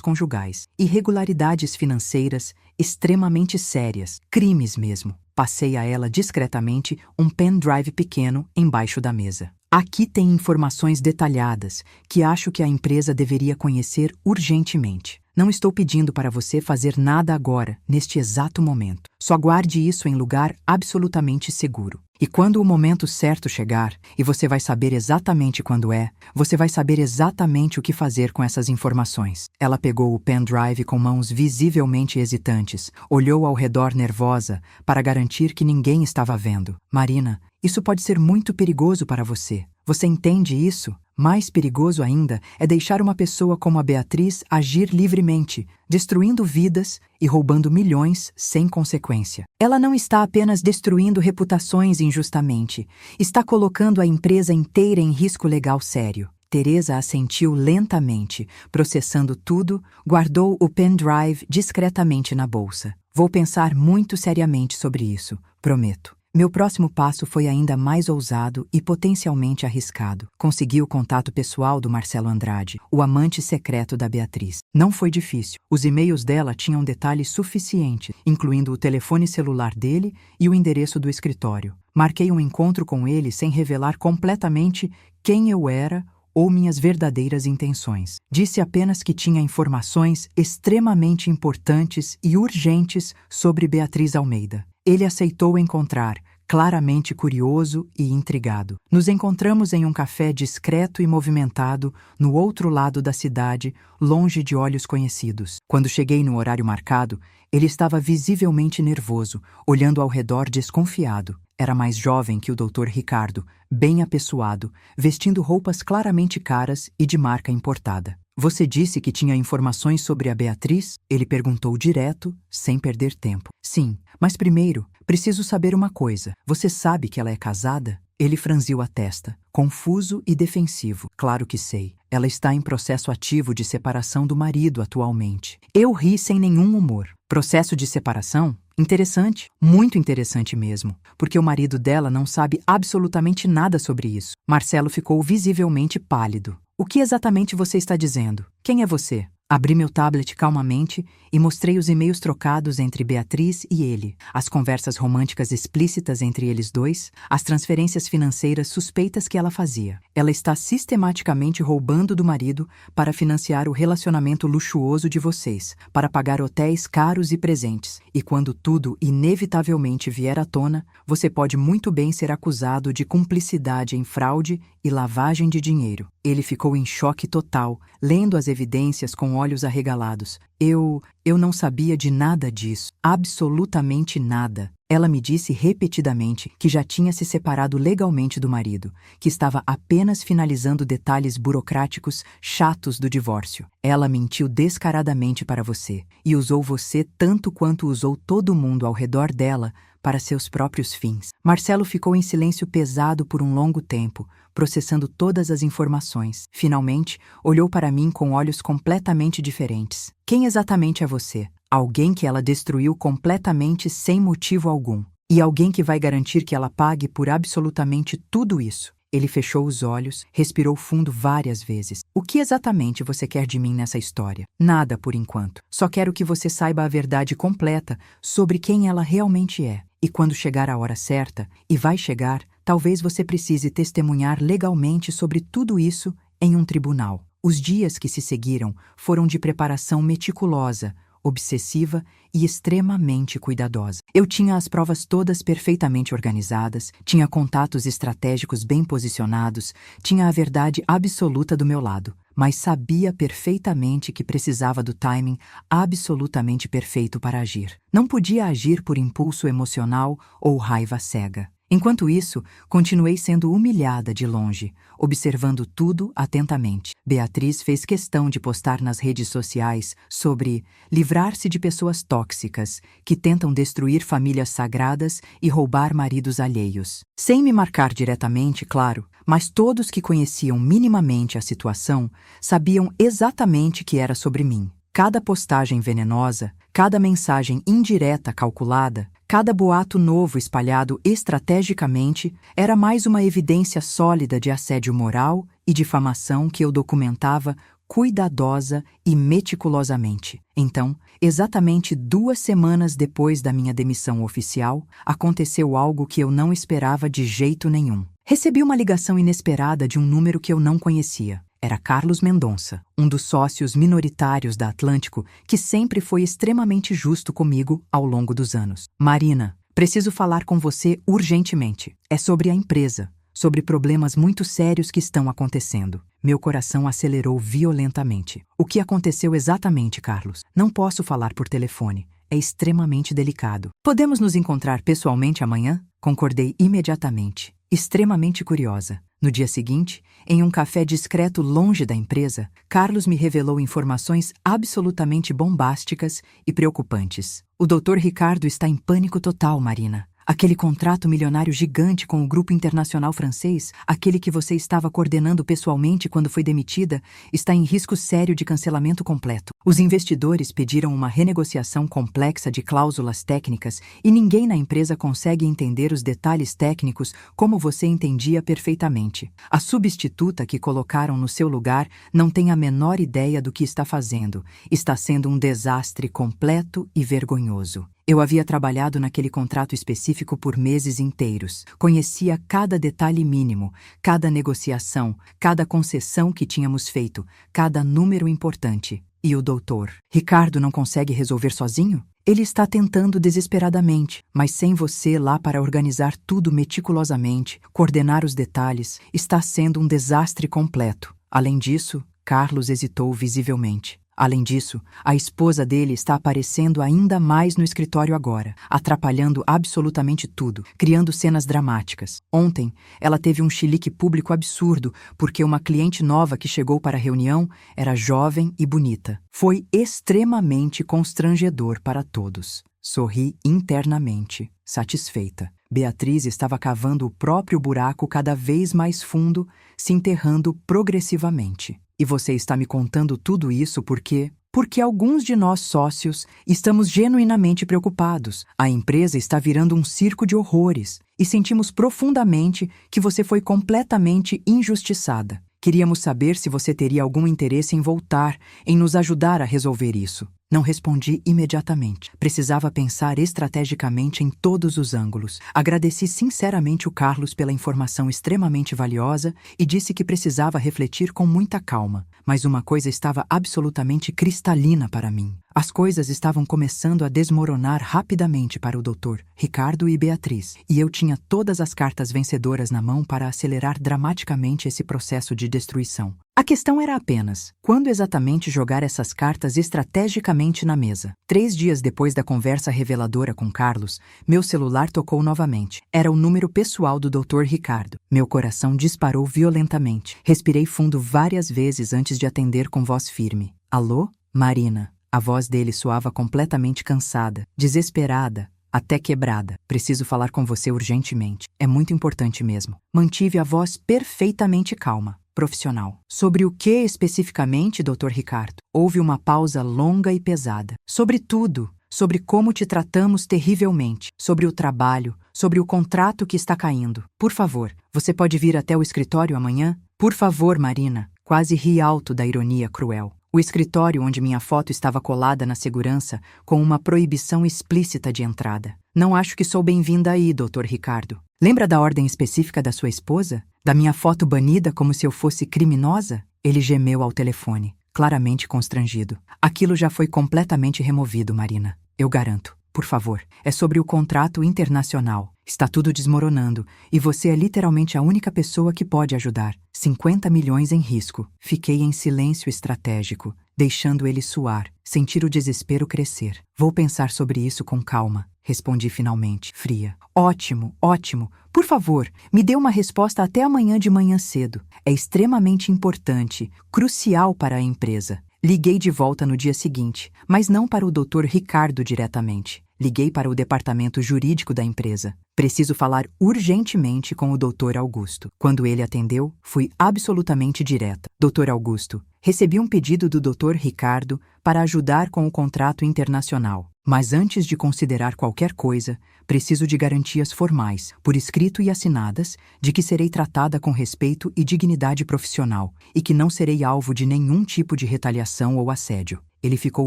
Speaker 1: conjugais, irregularidades financeiras extremamente sérias, crimes mesmo. Passei a ela discretamente um pendrive pequeno embaixo da mesa. Aqui tem informações detalhadas que acho que a empresa deveria conhecer urgentemente. Não estou pedindo para você fazer nada agora, neste exato momento. Só guarde isso em lugar absolutamente seguro. E quando o momento certo chegar, e você vai saber exatamente quando é, você vai saber exatamente o que fazer com essas informações. Ela pegou o pendrive com mãos visivelmente hesitantes, olhou ao redor nervosa para garantir que ninguém estava vendo. Marina, isso pode ser muito perigoso para você. Você entende isso? Mais perigoso ainda é deixar uma pessoa como a Beatriz agir livremente, destruindo vidas e roubando milhões sem consequência. Ela não está apenas destruindo reputações injustamente, está colocando a empresa inteira em risco legal sério. Teresa assentiu lentamente, processando tudo, guardou o pendrive discretamente na bolsa. Vou pensar muito seriamente sobre isso, prometo. Meu próximo passo foi ainda mais ousado e potencialmente arriscado. Consegui o contato pessoal do Marcelo Andrade, o amante secreto da Beatriz. Não foi difícil. Os e-mails dela tinham detalhes suficientes, incluindo o telefone celular dele e o endereço do escritório. Marquei um encontro com ele sem revelar completamente quem eu era ou minhas verdadeiras intenções. Disse apenas que tinha informações extremamente importantes e urgentes sobre Beatriz Almeida. Ele aceitou encontrar, claramente curioso e intrigado. Nos encontramos em um café discreto e movimentado, no outro lado da cidade, longe de olhos conhecidos. Quando cheguei no horário marcado, ele estava visivelmente nervoso, olhando ao redor desconfiado. Era mais jovem que o Dr. Ricardo, bem apessoado, vestindo roupas claramente caras e de marca importada. Você disse que tinha informações sobre a Beatriz? Ele perguntou direto, sem perder tempo. Sim, mas primeiro, preciso saber uma coisa. Você sabe que ela é casada? Ele franziu a testa, confuso e defensivo. Claro que sei. Ela está em processo ativo de separação do marido atualmente. Eu ri sem nenhum humor. Processo de separação? Interessante, muito interessante mesmo, porque o marido dela não sabe absolutamente nada sobre isso. Marcelo ficou visivelmente pálido. O que exatamente você está dizendo? Quem é você? Abri meu tablet calmamente e mostrei os e-mails trocados entre Beatriz e ele, as conversas românticas explícitas entre eles dois, as transferências financeiras suspeitas que ela fazia. Ela está sistematicamente roubando do marido para financiar o relacionamento luxuoso de vocês, para pagar hotéis caros e presentes. E quando tudo inevitavelmente vier à tona, você pode muito bem ser acusado de cumplicidade em fraude e lavagem de dinheiro. Ele ficou em choque total, lendo as evidências com olhos arregalados. Eu não sabia de nada disso, absolutamente nada. Ela me disse repetidamente que já tinha se separado legalmente do marido, que estava apenas finalizando detalhes burocráticos chatos do divórcio. Ela mentiu descaradamente para você e usou você tanto quanto usou todo mundo ao redor dela para seus próprios fins. Marcelo ficou em silêncio pesado por um longo tempo, processando todas as informações. Finalmente, olhou para mim com olhos completamente diferentes. Quem exatamente é você? Alguém que ela destruiu completamente sem motivo algum. E alguém que vai garantir que ela pague por absolutamente tudo isso. Ele fechou os olhos, respirou fundo várias vezes. O que exatamente você quer de mim nessa história? Nada por enquanto. Só quero que você saiba a verdade completa sobre quem ela realmente é. E quando chegar a hora certa, e vai chegar, talvez você precise testemunhar legalmente sobre tudo isso em um tribunal. Os dias que se seguiram foram de preparação meticulosa, obsessiva e extremamente cuidadosa. Eu tinha as provas todas perfeitamente organizadas, tinha contatos estratégicos bem posicionados, tinha a verdade absoluta do meu lado, mas sabia perfeitamente que precisava do timing absolutamente perfeito para agir. Não podia agir por impulso emocional ou raiva cega. Enquanto isso, continuei sendo humilhada de longe, observando tudo atentamente. Beatriz fez questão de postar nas redes sociais sobre livrar-se de pessoas tóxicas que tentam destruir famílias sagradas e roubar maridos alheios. Sem me marcar diretamente, claro, mas todos que conheciam minimamente a situação sabiam exatamente que era sobre mim. Cada postagem venenosa, cada mensagem indireta calculada, cada boato novo espalhado estrategicamente era mais uma evidência sólida de assédio moral e difamação que eu documentava cuidadosa e meticulosamente. Então, exatamente 2 semanas depois da minha demissão oficial, aconteceu algo que eu não esperava de jeito nenhum. Recebi uma ligação inesperada de um número que eu não conhecia. Era Carlos Mendonça, um dos sócios minoritários da Atlântico, que sempre foi extremamente justo comigo ao longo dos anos. Marina, preciso falar com você urgentemente. É sobre a empresa, sobre problemas muito sérios que estão acontecendo. Meu coração acelerou violentamente. O que aconteceu exatamente, Carlos? Não posso falar por telefone. É extremamente delicado. Podemos nos encontrar pessoalmente amanhã? Concordei imediatamente, extremamente curiosa. No dia seguinte, em um café discreto longe da empresa, Carlos me revelou informações absolutamente bombásticas e preocupantes. O Dr. Ricardo está em pânico total, Marina. Aquele contrato milionário gigante com o grupo internacional francês, aquele que você estava coordenando pessoalmente quando foi demitida, está em risco sério de cancelamento completo. Os investidores pediram uma renegociação complexa de cláusulas técnicas e ninguém na empresa consegue entender os detalhes técnicos como você entendia perfeitamente. A substituta que colocaram no seu lugar não tem a menor ideia do que está fazendo. Está sendo um desastre completo e vergonhoso. Eu havia trabalhado naquele contrato específico por meses inteiros. Conhecia cada detalhe mínimo, cada negociação, cada concessão que tínhamos feito, cada número importante. E o doutor Ricardo não consegue resolver sozinho? Ele está tentando desesperadamente, mas sem você lá para organizar tudo meticulosamente, coordenar os detalhes, está sendo um desastre completo. Além disso, Carlos hesitou visivelmente. Além disso, a esposa dele está aparecendo ainda mais no escritório agora, atrapalhando absolutamente tudo, criando cenas dramáticas. Ontem, ela teve um chilique público absurdo porque uma cliente nova que chegou para a reunião era jovem e bonita. Foi extremamente constrangedor para todos. Sorri internamente, satisfeita. Beatriz estava cavando o próprio buraco cada vez mais fundo, se enterrando progressivamente. E você está me contando tudo isso porque alguns de nós sócios estamos genuinamente preocupados. A empresa está virando um circo de horrores e sentimos profundamente que você foi completamente injustiçada. Queríamos saber se você teria algum interesse em voltar, em nos ajudar a resolver isso. Não respondi imediatamente. Precisava pensar estrategicamente em todos os ângulos. Agradeci sinceramente o Carlos pela informação extremamente valiosa e disse que precisava refletir com muita calma. Mas uma coisa estava absolutamente cristalina para mim. As coisas estavam começando a desmoronar rapidamente para o Dr. Ricardo e Beatriz, e eu tinha todas as cartas vencedoras na mão para acelerar dramaticamente esse processo de destruição. A questão era apenas, quando exatamente jogar essas cartas estrategicamente na mesa? 3 dias depois da conversa reveladora com Carlos, meu celular tocou novamente. Era o número pessoal do Dr. Ricardo. Meu coração disparou violentamente. Respirei fundo várias vezes antes de atender com voz firme. Alô? Marina. A voz dele soava completamente cansada, desesperada, até quebrada. Preciso falar com você urgentemente. É muito importante mesmo. Mantive a voz perfeitamente calma, profissional. Sobre o que especificamente, Dr. Ricardo? Houve uma pausa longa e pesada. Sobre tudo. Sobre como te tratamos terrivelmente. Sobre o trabalho. Sobre o contrato que está caindo. Por favor, você pode vir até o escritório amanhã? Por favor, Marina. Quase ri alto da ironia cruel. O escritório onde minha foto estava colada na segurança com uma proibição explícita de entrada. Não acho que sou bem-vinda aí, Dr. Ricardo. Lembra da ordem específica da sua esposa? Da minha foto banida como se eu fosse criminosa? Ele gemeu ao telefone, claramente constrangido. Aquilo já foi completamente removido, Marina. Eu garanto. Por favor, é sobre o contrato internacional. Está tudo desmoronando e você é literalmente a única pessoa que pode ajudar. 50 milhões em risco. Fiquei em silêncio estratégico, deixando ele suar, sentir o desespero crescer. Vou pensar sobre isso com calma, respondi finalmente, fria. Ótimo, ótimo. Por favor, me dê uma resposta até amanhã de manhã cedo. É extremamente importante, crucial para a empresa. Liguei de volta no dia seguinte, mas não para o Dr. Ricardo diretamente. Liguei para o departamento jurídico da empresa. Preciso falar urgentemente com o Dr. Augusto. Quando ele atendeu, fui absolutamente direta. Dr. Augusto, recebi um pedido do Dr. Ricardo para ajudar com o contrato internacional. Mas antes de considerar qualquer coisa, preciso de garantias formais, por escrito e assinadas, de que serei tratada com respeito e dignidade profissional e que não serei alvo de nenhum tipo de retaliação ou assédio. Ele ficou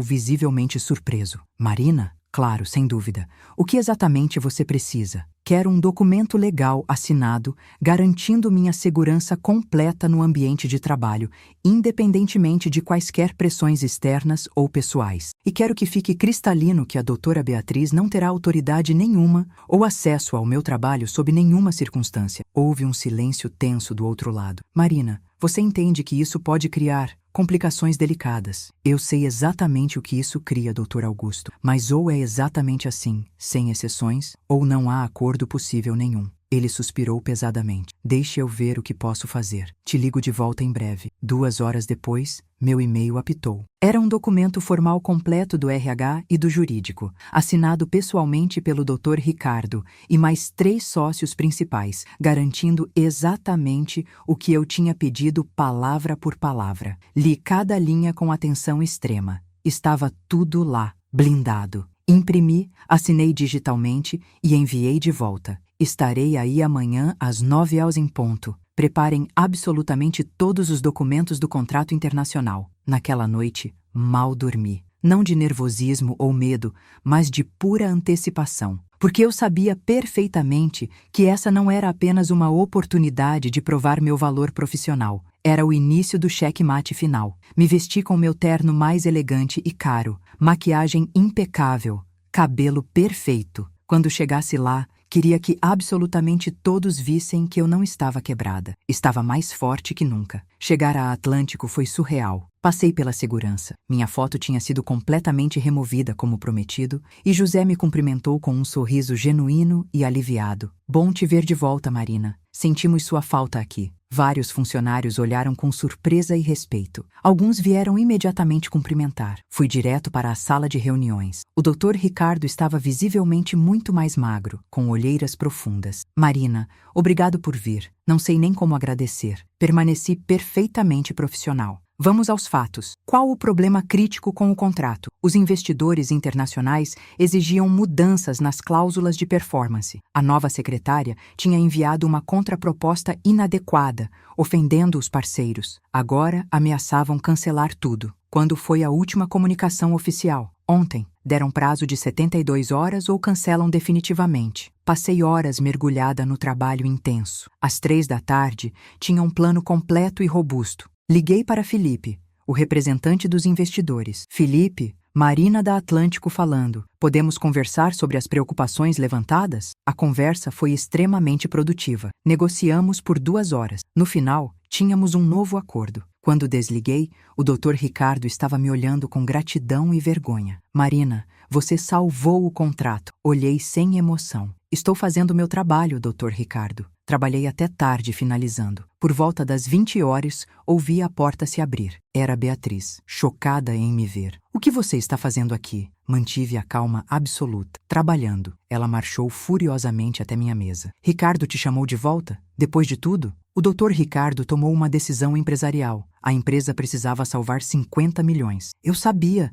Speaker 1: visivelmente surpreso. Marina? Claro, sem dúvida. O que exatamente você precisa? Quero um documento legal assinado, garantindo minha segurança completa no ambiente de trabalho, independentemente de quaisquer pressões externas ou pessoais. E quero que fique cristalino que a doutora Beatriz não terá autoridade nenhuma ou acesso ao meu trabalho sob nenhuma circunstância. Houve um silêncio tenso do outro lado. Marina, você entende que isso pode criar complicações delicadas. Eu sei exatamente o que isso cria, Dr. Augusto, mas ou é exatamente assim, sem exceções, ou não há acordo possível nenhum. Ele suspirou pesadamente. Deixe eu ver o que posso fazer. Te ligo de volta em breve. 2 horas depois, meu e-mail apitou. Era um documento formal completo do RH e do jurídico, assinado pessoalmente pelo Dr. Ricardo e mais 3 sócios principais, garantindo exatamente o que eu tinha pedido palavra por palavra. Li cada linha com atenção extrema. Estava tudo lá, blindado. Imprimi, assinei digitalmente e enviei de volta. Estarei aí amanhã às 9h em ponto. Preparem absolutamente todos os documentos do contrato internacional. Naquela noite, mal dormi. Não de nervosismo ou medo, mas de pura antecipação. Porque eu sabia perfeitamente que essa não era apenas uma oportunidade de provar meu valor profissional. Era o início do checkmate final. Me vesti com meu terno mais elegante e caro, maquiagem impecável, cabelo perfeito. Quando chegasse lá, queria que absolutamente todos vissem que eu não estava quebrada. Estava mais forte que nunca. Chegar a Atlântico foi surreal. Passei pela segurança. Minha foto tinha sido completamente removida como prometido e José me cumprimentou com um sorriso genuíno e aliviado. Bom te ver de volta, Marina. Sentimos sua falta aqui. Vários funcionários olharam com surpresa e respeito. Alguns vieram imediatamente cumprimentar. Fui direto para a sala de reuniões. O Dr. Ricardo estava visivelmente muito mais magro, com olheiras profundas. Marina, obrigado por vir. Não sei nem como agradecer. Permaneci perfeitamente profissional. Vamos aos fatos. Qual o problema crítico com o contrato? Os investidores internacionais exigiam mudanças nas cláusulas de performance. A nova secretária tinha enviado uma contraproposta inadequada, ofendendo os parceiros. Agora ameaçavam cancelar tudo. Quando foi a última comunicação oficial? Ontem. Deram prazo de 72 horas ou cancelam definitivamente. Passei horas mergulhada no trabalho intenso. Às 3 da tarde, tinha um plano completo e robusto. Liguei para Felipe, o representante dos investidores. Felipe, Marina da Atlântico falando. Podemos conversar sobre as preocupações levantadas? A conversa foi extremamente produtiva. Negociamos por 2 horas. No final, tínhamos um novo acordo. Quando desliguei, o Dr. Ricardo estava me olhando com gratidão e vergonha. Marina, você salvou o contrato. Olhei sem emoção. Estou fazendo meu trabalho, Dr. Ricardo. Trabalhei até tarde finalizando. Por volta das 20 horas, ouvi a porta se abrir. Era Beatriz, chocada em me ver. O que você está fazendo aqui? Mantive a calma absoluta. Trabalhando. Ela marchou furiosamente até minha mesa. Ricardo te chamou de volta? Depois de tudo? O Dr. Ricardo tomou uma decisão empresarial. A empresa precisava salvar 50 milhões. Eu sabia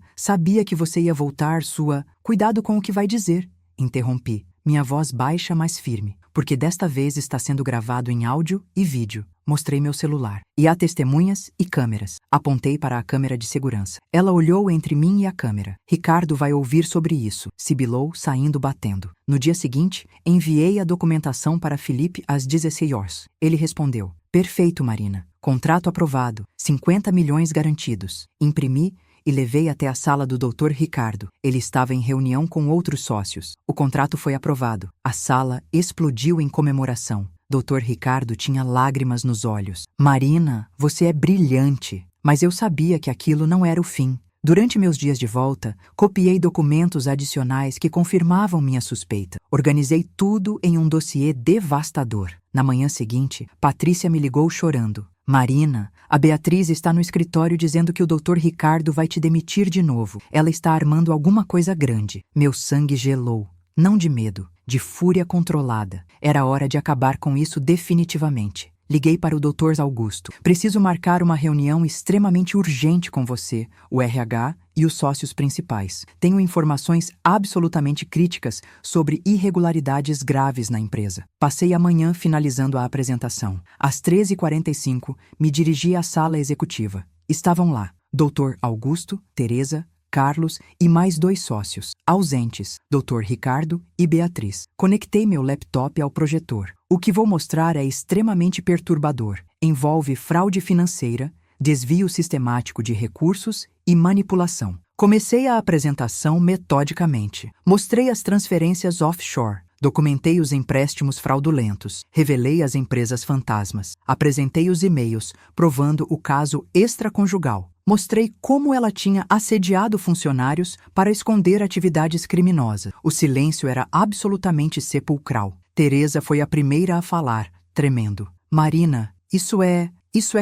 Speaker 1: que você ia voltar sua... Cuidado com o que vai dizer. Interrompi, minha voz baixa, mas firme, porque desta vez está sendo gravado em áudio e vídeo. Mostrei meu celular. E há testemunhas e câmeras. Apontei para a câmera de segurança. Ela olhou entre mim e a câmera. Ricardo vai ouvir sobre isso. Sibilou, saindo batendo. No dia seguinte, enviei a documentação para Felipe às 16 horas. Ele respondeu. Perfeito, Marina. Contrato aprovado. 50 milhões garantidos. Imprimi e levei até a sala do Dr. Ricardo. Ele estava em reunião com outros sócios. O contrato foi aprovado. A sala explodiu em comemoração. Dr. Ricardo tinha lágrimas nos olhos. Marina, você é brilhante. Mas eu sabia que aquilo não era o fim. Durante meus dias de volta, copiei documentos adicionais que confirmavam minha suspeita. Organizei tudo em um dossiê devastador. Na manhã seguinte, Patrícia me ligou chorando. Marina, a Beatriz está no escritório dizendo que o Dr. Ricardo vai te demitir de novo. Ela está armando alguma coisa grande. Meu sangue gelou. Não de medo, de fúria controlada. Era hora de acabar com isso definitivamente. Liguei para o Dr. Augusto. Preciso marcar uma reunião extremamente urgente com você, o RH e os sócios principais. Tenho informações absolutamente críticas sobre irregularidades graves na empresa. Passei a manhã finalizando a apresentação. Às 13h45, me dirigi à sala executiva. Estavam lá Dr. Augusto, Teresa, Carlos e mais 2 sócios, ausentes, Dr. Ricardo e Beatriz. Conectei meu laptop ao projetor. O que vou mostrar é extremamente perturbador. Envolve fraude financeira, desvio sistemático de recursos e manipulação. Comecei a apresentação metodicamente. Mostrei as transferências offshore. Documentei os empréstimos fraudulentos. Revelei as empresas fantasmas. Apresentei os e-mails, provando o caso extraconjugal. Mostrei como ela tinha assediado funcionários para esconder atividades criminosas. O silêncio era absolutamente sepulcral. Teresa foi a primeira a falar, tremendo. Marina, isso é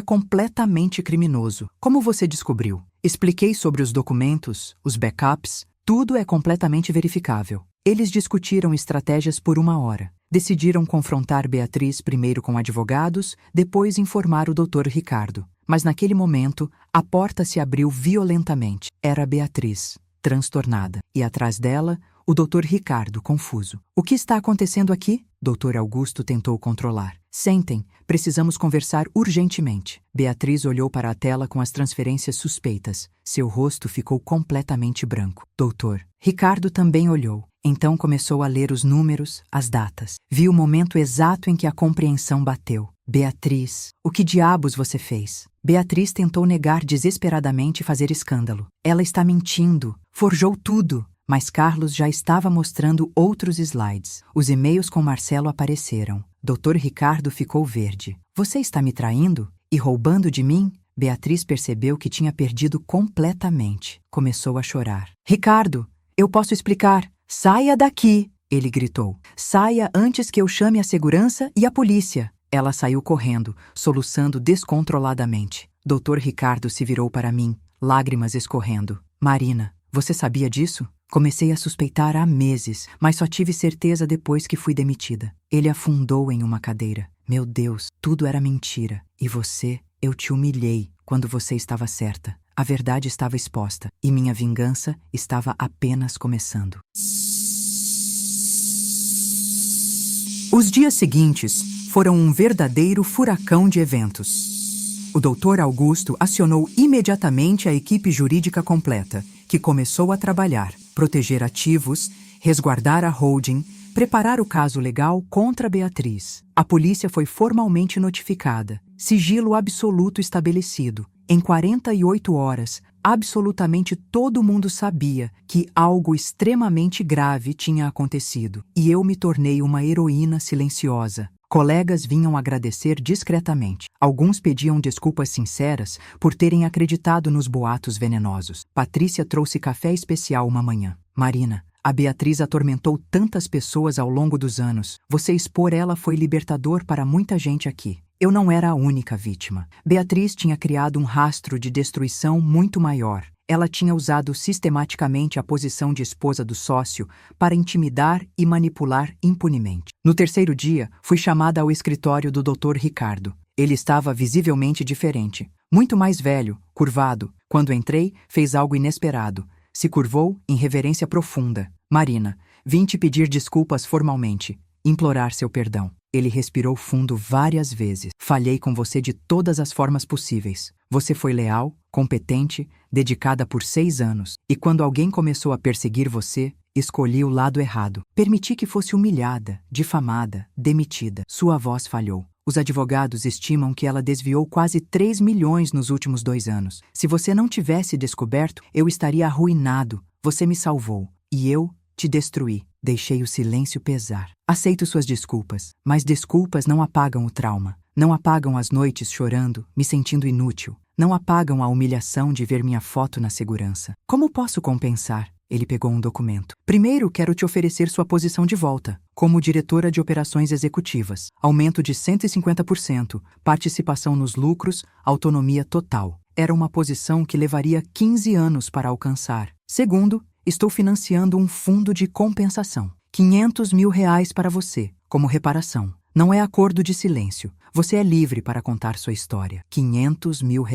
Speaker 1: completamente criminoso. Como você descobriu? Expliquei sobre os documentos, os backups. Tudo é completamente verificável. Eles discutiram estratégias por 1 hora. Decidiram confrontar Beatriz primeiro com advogados, depois informar o Dr. Ricardo. Mas naquele momento, a porta se abriu violentamente. Era Beatriz, transtornada. E atrás dela, o Dr. Ricardo, confuso. O que está acontecendo aqui? Dr. Augusto tentou controlar. Sentem, precisamos conversar urgentemente. Beatriz olhou para a tela com as transferências suspeitas. Seu rosto ficou completamente branco. Doutor. Ricardo também olhou. Então começou a ler os números, as datas. Viu o momento exato em que a compreensão bateu. Beatriz, o que diabos você fez? Beatriz tentou negar desesperadamente e fazer escândalo. Ela está mentindo. Forjou tudo. Mas Carlos já estava mostrando outros slides. Os e-mails com Marcelo apareceram. Dr. Ricardo ficou verde. Você está me traindo? E roubando de mim? Beatriz percebeu que tinha perdido completamente. Começou a chorar. Ricardo, eu posso explicar. Saia daqui! Ele gritou. Saia antes que eu chame a segurança e a polícia. Ela saiu correndo, soluçando descontroladamente. Dr. Ricardo se virou para mim, lágrimas escorrendo. Marina, você sabia disso? Comecei a suspeitar há meses, mas só tive certeza depois que fui demitida. Ele afundou em uma cadeira. Meu Deus, tudo era mentira. E você Eu te humilhei quando você estava certa. A verdade estava exposta e minha vingança estava apenas começando. Os dias seguintes foram um verdadeiro furacão de eventos. O Dr. Augusto acionou imediatamente a equipe jurídica completa, que começou a trabalhar, proteger ativos, resguardar a holding, preparar o caso legal contra Beatriz. A polícia foi formalmente notificada. Sigilo absoluto estabelecido. Em 48 horas, absolutamente todo mundo sabia que algo extremamente grave tinha acontecido. E eu me tornei uma heroína silenciosa. Colegas vinham agradecer discretamente. Alguns pediam desculpas sinceras por terem acreditado nos boatos venenosos. Patrícia trouxe café especial uma manhã. Marina, a Beatriz atormentou tantas pessoas ao longo dos anos. Você expor ela foi libertador para muita gente aqui. Eu não era a única vítima. Beatriz tinha criado um rastro de destruição muito maior. Ela tinha usado sistematicamente a posição de esposa do sócio para intimidar e manipular impunemente. No terceiro dia, fui chamada ao escritório do Dr. Ricardo. Ele estava visivelmente diferente. Muito mais velho, curvado. Quando entrei, fez algo inesperado. Se curvou em reverência profunda. Marina, vim te pedir desculpas formalmente. Implorar seu perdão. Ele respirou fundo várias vezes. Falhei com você de todas as formas possíveis. Você foi leal, competente, dedicada por 6 anos. E quando alguém começou a perseguir você, escolhi o lado errado. Permiti que fosse humilhada, difamada, demitida. Sua voz falhou. Os advogados estimam que ela desviou quase 3 milhões nos últimos 2 anos. Se você não tivesse descoberto, eu estaria arruinado. Você me salvou. E eu te destruí. Deixei o silêncio pesar. Aceito suas desculpas, mas desculpas não apagam o trauma. Não apagam as noites chorando, me sentindo inútil. Não apagam a humilhação de ver minha foto na segurança. Como posso compensar? Ele pegou um documento. Primeiro, quero te oferecer sua posição de volta, como diretora de operações executivas. Aumento de 150%, participação nos lucros, autonomia total. Era uma posição que levaria 15 anos para alcançar. Segundo, estou financiando um fundo de compensação. R$500 mil para você, como reparação. Não é acordo de silêncio. Você é livre para contar sua história. R$500 mil.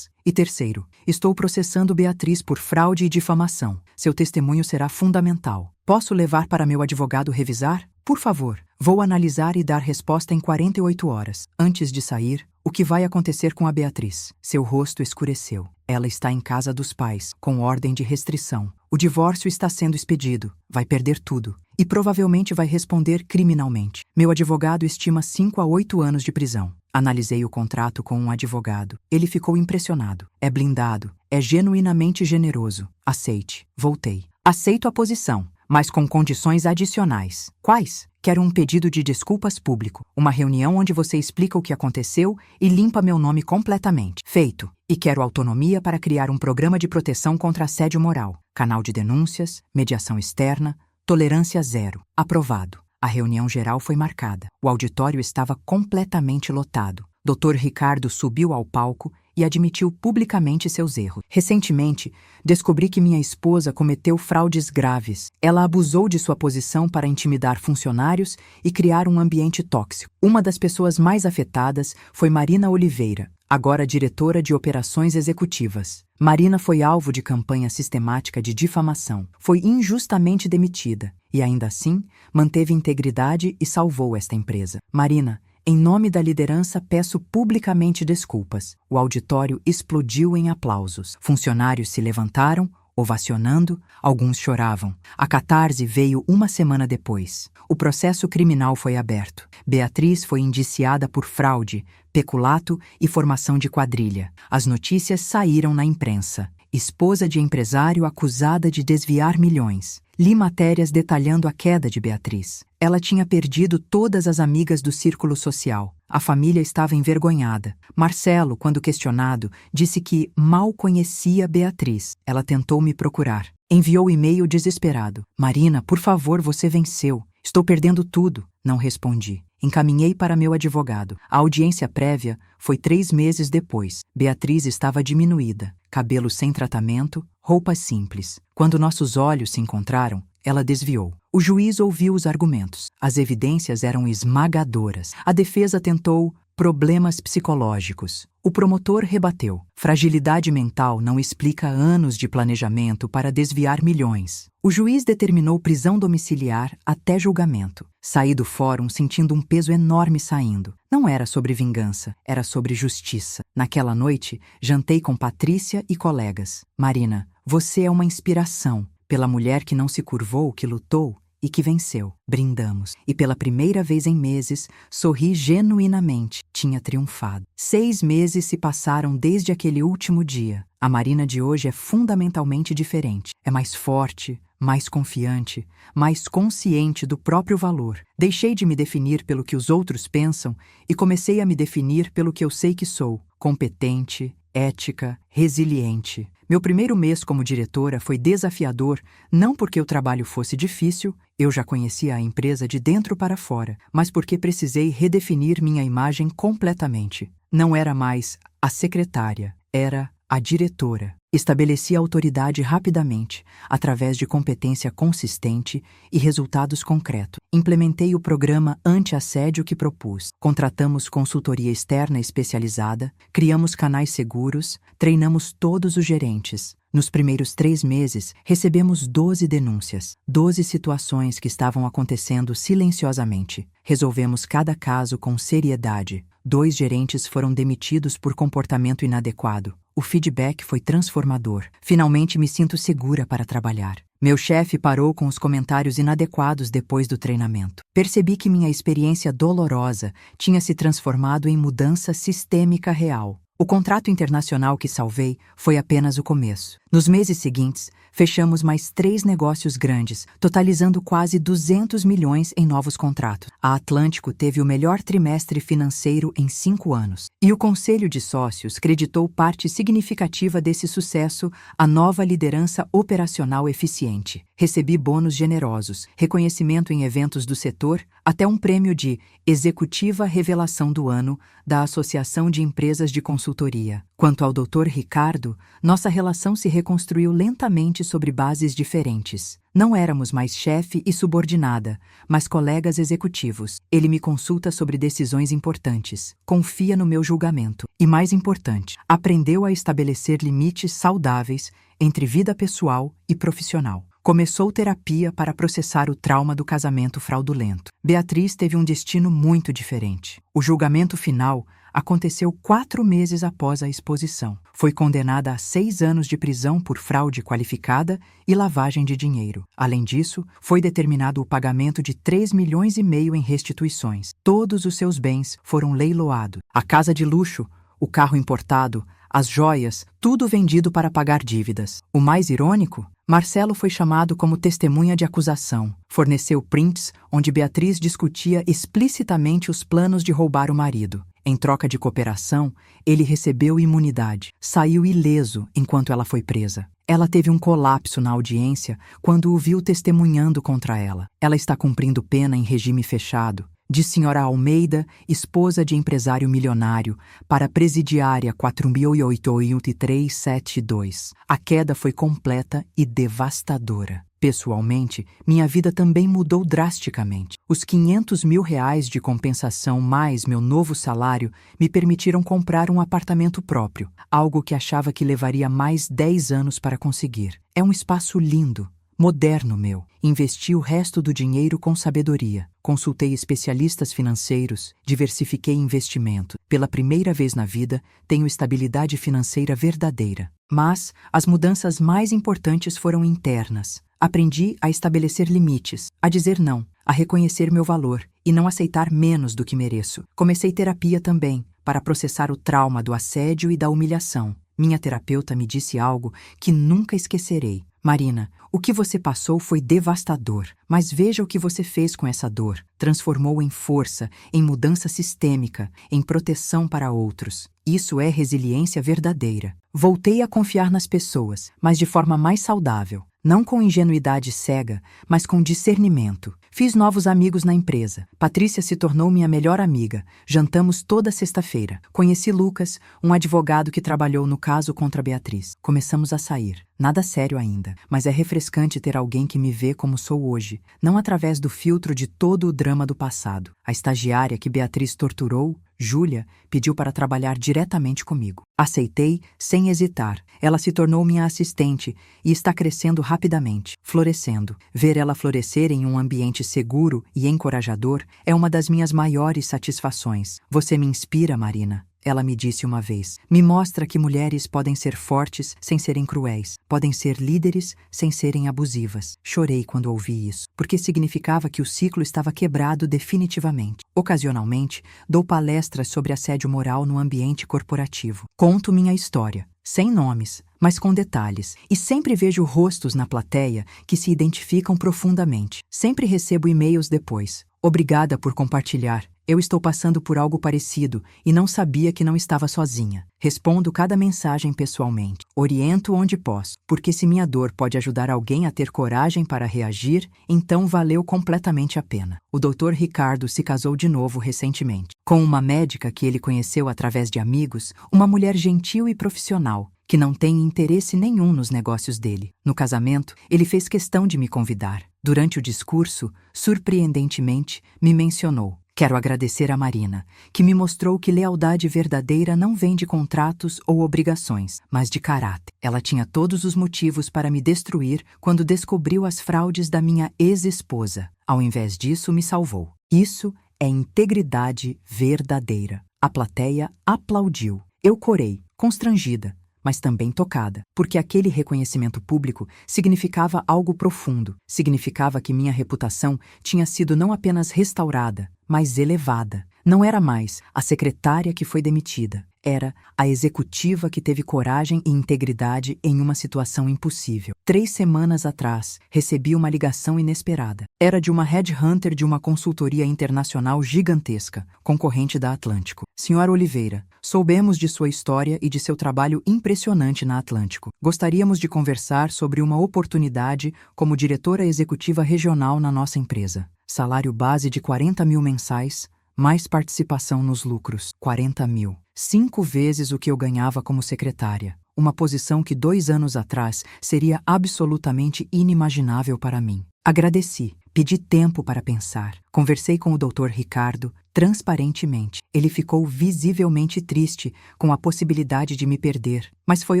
Speaker 1: E terceiro, estou processando Beatriz por fraude e difamação. Seu testemunho será fundamental. Posso levar para meu advogado revisar? Por favor, vou analisar e dar resposta em 48 horas. Antes de sair, o que vai acontecer com a Beatriz? Seu rosto escureceu. Ela está em casa dos pais, com ordem de restrição. O divórcio está sendo expedido. Vai perder tudo. E provavelmente vai responder criminalmente. Meu advogado estima 5 a 8 anos de prisão. Analisei o contrato com um advogado. Ele ficou impressionado. É blindado. É genuinamente generoso. Aceite. Voltei. Aceito a posição, mas com condições adicionais. Quais? Quero um pedido de desculpas público. Uma reunião onde você explica o que aconteceu e limpa meu nome completamente. Feito. E quero autonomia para criar um programa de proteção contra assédio moral. Canal de denúncias, mediação externa, tolerância zero. Aprovado. A reunião geral foi marcada. O auditório estava completamente lotado. Dr. Ricardo subiu ao palco e admitiu publicamente seus erros. Recentemente, descobri que minha esposa cometeu fraudes graves. Ela abusou de sua posição para intimidar funcionários e criar um ambiente tóxico. Uma das pessoas mais afetadas foi Marina Oliveira, agora diretora de operações executivas. Marina foi alvo de campanha sistemática de difamação. Foi injustamente demitida e, ainda assim, manteve integridade e salvou esta empresa. Marina, em nome da liderança, peço publicamente desculpas. O auditório explodiu em aplausos. Funcionários se levantaram, ovacionando, alguns choravam. A catarse veio uma semana depois. O processo criminal foi aberto. Beatriz foi indiciada por fraude, peculato e formação de quadrilha. As notícias saíram na imprensa. Esposa de empresário acusada de desviar milhões. Li matérias detalhando a queda de Beatriz. Ela tinha perdido todas as amigas do círculo social. A família estava envergonhada. Marcelo, quando questionado, disse que mal conhecia Beatriz. Ela tentou me procurar. Enviou e-mail desesperado. Marina, por favor, você venceu. Estou perdendo tudo. Não respondi. Encaminhei para meu advogado. A audiência prévia foi 3 meses depois. Beatriz estava diminuída, cabelo sem tratamento, roupas simples. Quando nossos olhos se encontraram, ela desviou. O juiz ouviu os argumentos. As evidências eram esmagadoras. A defesa tentou Problemas psicológicos. O promotor rebateu. Fragilidade mental não explica anos de planejamento para desviar milhões. O juiz determinou prisão domiciliar até julgamento. Saí do fórum sentindo um peso enorme saindo. Não era sobre vingança, era sobre justiça. Naquela noite, jantei com Patrícia e colegas. Marina, você é uma inspiração. Pela mulher que não se curvou, que lutou e que venceu. Brindamos. E pela primeira vez em meses, sorri genuinamente. Tinha triunfado. 6 meses se passaram desde aquele último dia. A Marina de hoje é fundamentalmente diferente. É mais forte, mais confiante, mais consciente do próprio valor. Deixei de me definir pelo que os outros pensam e comecei a me definir pelo que eu sei que sou. Competente, ética, resiliente. Meu primeiro mês como diretora foi desafiador, não porque o trabalho fosse difícil, eu já conhecia a empresa de dentro para fora, mas porque precisei redefinir minha imagem completamente. Não era mais a secretária, era a diretora. Estabeleci a autoridade rapidamente, através de competência consistente e resultados concretos. Implementei o programa anti-assédio que propus. Contratamos consultoria externa especializada, criamos canais seguros, treinamos todos os gerentes. Nos primeiros 3 meses, recebemos 12 denúncias, 12 situações que estavam acontecendo silenciosamente. Resolvemos cada caso com seriedade. 2 gerentes foram demitidos por comportamento inadequado. O feedback foi transformador. Finalmente me sinto segura para trabalhar. Meu chefe parou com os comentários inadequados depois do treinamento. Percebi que minha experiência dolorosa tinha se transformado em mudança sistêmica real. O contrato internacional que salvei foi apenas o começo. Nos meses seguintes, fechamos mais 3 negócios grandes, totalizando quase 200 milhões em novos contratos. A Atlântico teve o melhor trimestre financeiro em 5 anos. E o Conselho de Sócios creditou parte significativa desse sucesso à nova liderança operacional eficiente. Recebi bônus generosos, reconhecimento em eventos do setor, até um prêmio de Executiva Revelação do Ano da Associação de Empresas de Consultoria. Quanto ao Dr. Ricardo, nossa relação se reconstruiu lentamente sobre bases diferentes. Não éramos mais chefe e subordinada, mas colegas executivos. Ele me consulta sobre decisões importantes, confia no meu julgamento e, mais importante, aprendeu a estabelecer limites saudáveis entre vida pessoal e profissional. Começou terapia para processar o trauma do casamento fraudulento. Beatriz teve um destino muito diferente. O julgamento final aconteceu 4 meses após a exposição. Foi condenada a 6 anos de prisão por fraude qualificada e lavagem de dinheiro. Além disso, foi determinado o pagamento de 3,5 milhões em restituições. Todos os seus bens foram leiloados. A casa de luxo, o carro importado, as joias, tudo vendido para pagar dívidas. O mais irônico? Marcelo foi chamado como testemunha de acusação. Forneceu prints onde Beatriz discutia explicitamente os planos de roubar o marido. Em troca de cooperação, ele recebeu imunidade. Saiu ileso enquanto ela foi presa. Ela teve um colapso na audiência quando o viu testemunhando contra ela. Ela está cumprindo pena em regime fechado. De Senhora Almeida, esposa de empresário milionário, para presidiária 4.88372. A queda foi completa e devastadora. Pessoalmente, minha vida também mudou drasticamente. Os 500 mil reais de compensação mais meu novo salário me permitiram comprar um apartamento próprio, algo que achava que levaria mais 10 anos para conseguir. É um espaço lindo, moderno meu. Investi o resto do dinheiro com sabedoria. Consultei especialistas financeiros, diversifiquei investimento. Pela primeira vez na vida, tenho estabilidade financeira verdadeira. Mas as mudanças mais importantes foram internas. Aprendi a estabelecer limites, a dizer não, a reconhecer meu valor e não aceitar menos do que mereço. Comecei terapia também, para processar o trauma do assédio e da humilhação. Minha terapeuta me disse algo que nunca esquecerei. Marina, o que você passou foi devastador, mas veja o que você fez com essa dor. Transformou em força, em mudança sistêmica, em proteção para outros. Isso é resiliência verdadeira. Voltei a confiar nas pessoas, mas de forma mais saudável. Não com ingenuidade cega, mas com discernimento. Fiz novos amigos na empresa. Patrícia se tornou minha melhor amiga. Jantamos toda sexta-feira. Conheci Lucas, um advogado que trabalhou no caso contra Beatriz. Começamos a sair. Nada sério ainda, mas é refrescante ter alguém que me vê como sou hoje, não através do filtro de todo o drama do passado. A estagiária que Beatriz torturou Júlia pediu para trabalhar diretamente comigo. Aceitei sem hesitar. Ela se tornou minha assistente e está crescendo rapidamente, florescendo. Ver ela florescer em um ambiente seguro e encorajador é uma das minhas maiores satisfações. Você me inspira, Marina. Ela me disse uma vez. Me mostra que mulheres podem ser fortes sem serem cruéis, podem ser líderes sem serem abusivas. Chorei quando ouvi isso, porque significava que o ciclo estava quebrado definitivamente. Ocasionalmente, dou palestras sobre assédio moral no ambiente corporativo. Conto minha história, sem nomes, mas com detalhes, e sempre vejo rostos na plateia que se identificam profundamente. Sempre recebo e-mails depois. Obrigada por compartilhar. Eu estou passando por algo parecido e não sabia que não estava sozinha. Respondo cada mensagem pessoalmente. Oriento onde posso, porque se minha dor pode ajudar alguém a ter coragem para reagir, então valeu completamente a pena. O Dr. Ricardo se casou de novo recentemente, com uma médica que ele conheceu através de amigos, uma mulher gentil e profissional, que não tem interesse nenhum nos negócios dele. No casamento, ele fez questão de me convidar. Durante o discurso, surpreendentemente, me mencionou. Quero agradecer a Marina, que me mostrou que lealdade verdadeira não vem de contratos ou obrigações, mas de caráter. Ela tinha todos os motivos para me destruir quando descobriu as fraudes da minha ex-esposa. Ao invés disso, me salvou. Isso é integridade verdadeira. A plateia aplaudiu. Eu corei, constrangida, mas também tocada, porque aquele reconhecimento público significava algo profundo. Significava que minha reputação tinha sido não apenas restaurada, mas elevada. Não era mais a secretária que foi demitida. Era a executiva que teve coragem e integridade em uma situação impossível. 3 semanas atrás, recebi uma ligação inesperada. Era de uma headhunter de uma consultoria internacional gigantesca, concorrente da Atlântico. Senhora Oliveira, soubemos de sua história e de seu trabalho impressionante na Atlântico. Gostaríamos de conversar sobre uma oportunidade como diretora executiva regional na nossa empresa. Salário base de 40 mil mensais, mais participação nos lucros. 40 mil. 5 vezes o que eu ganhava como secretária. Uma posição que 2 anos atrás seria absolutamente inimaginável para mim. Agradeci, pedi tempo para pensar. Conversei com o Dr. Ricardo transparentemente. Ele ficou visivelmente triste com a possibilidade de me perder, mas foi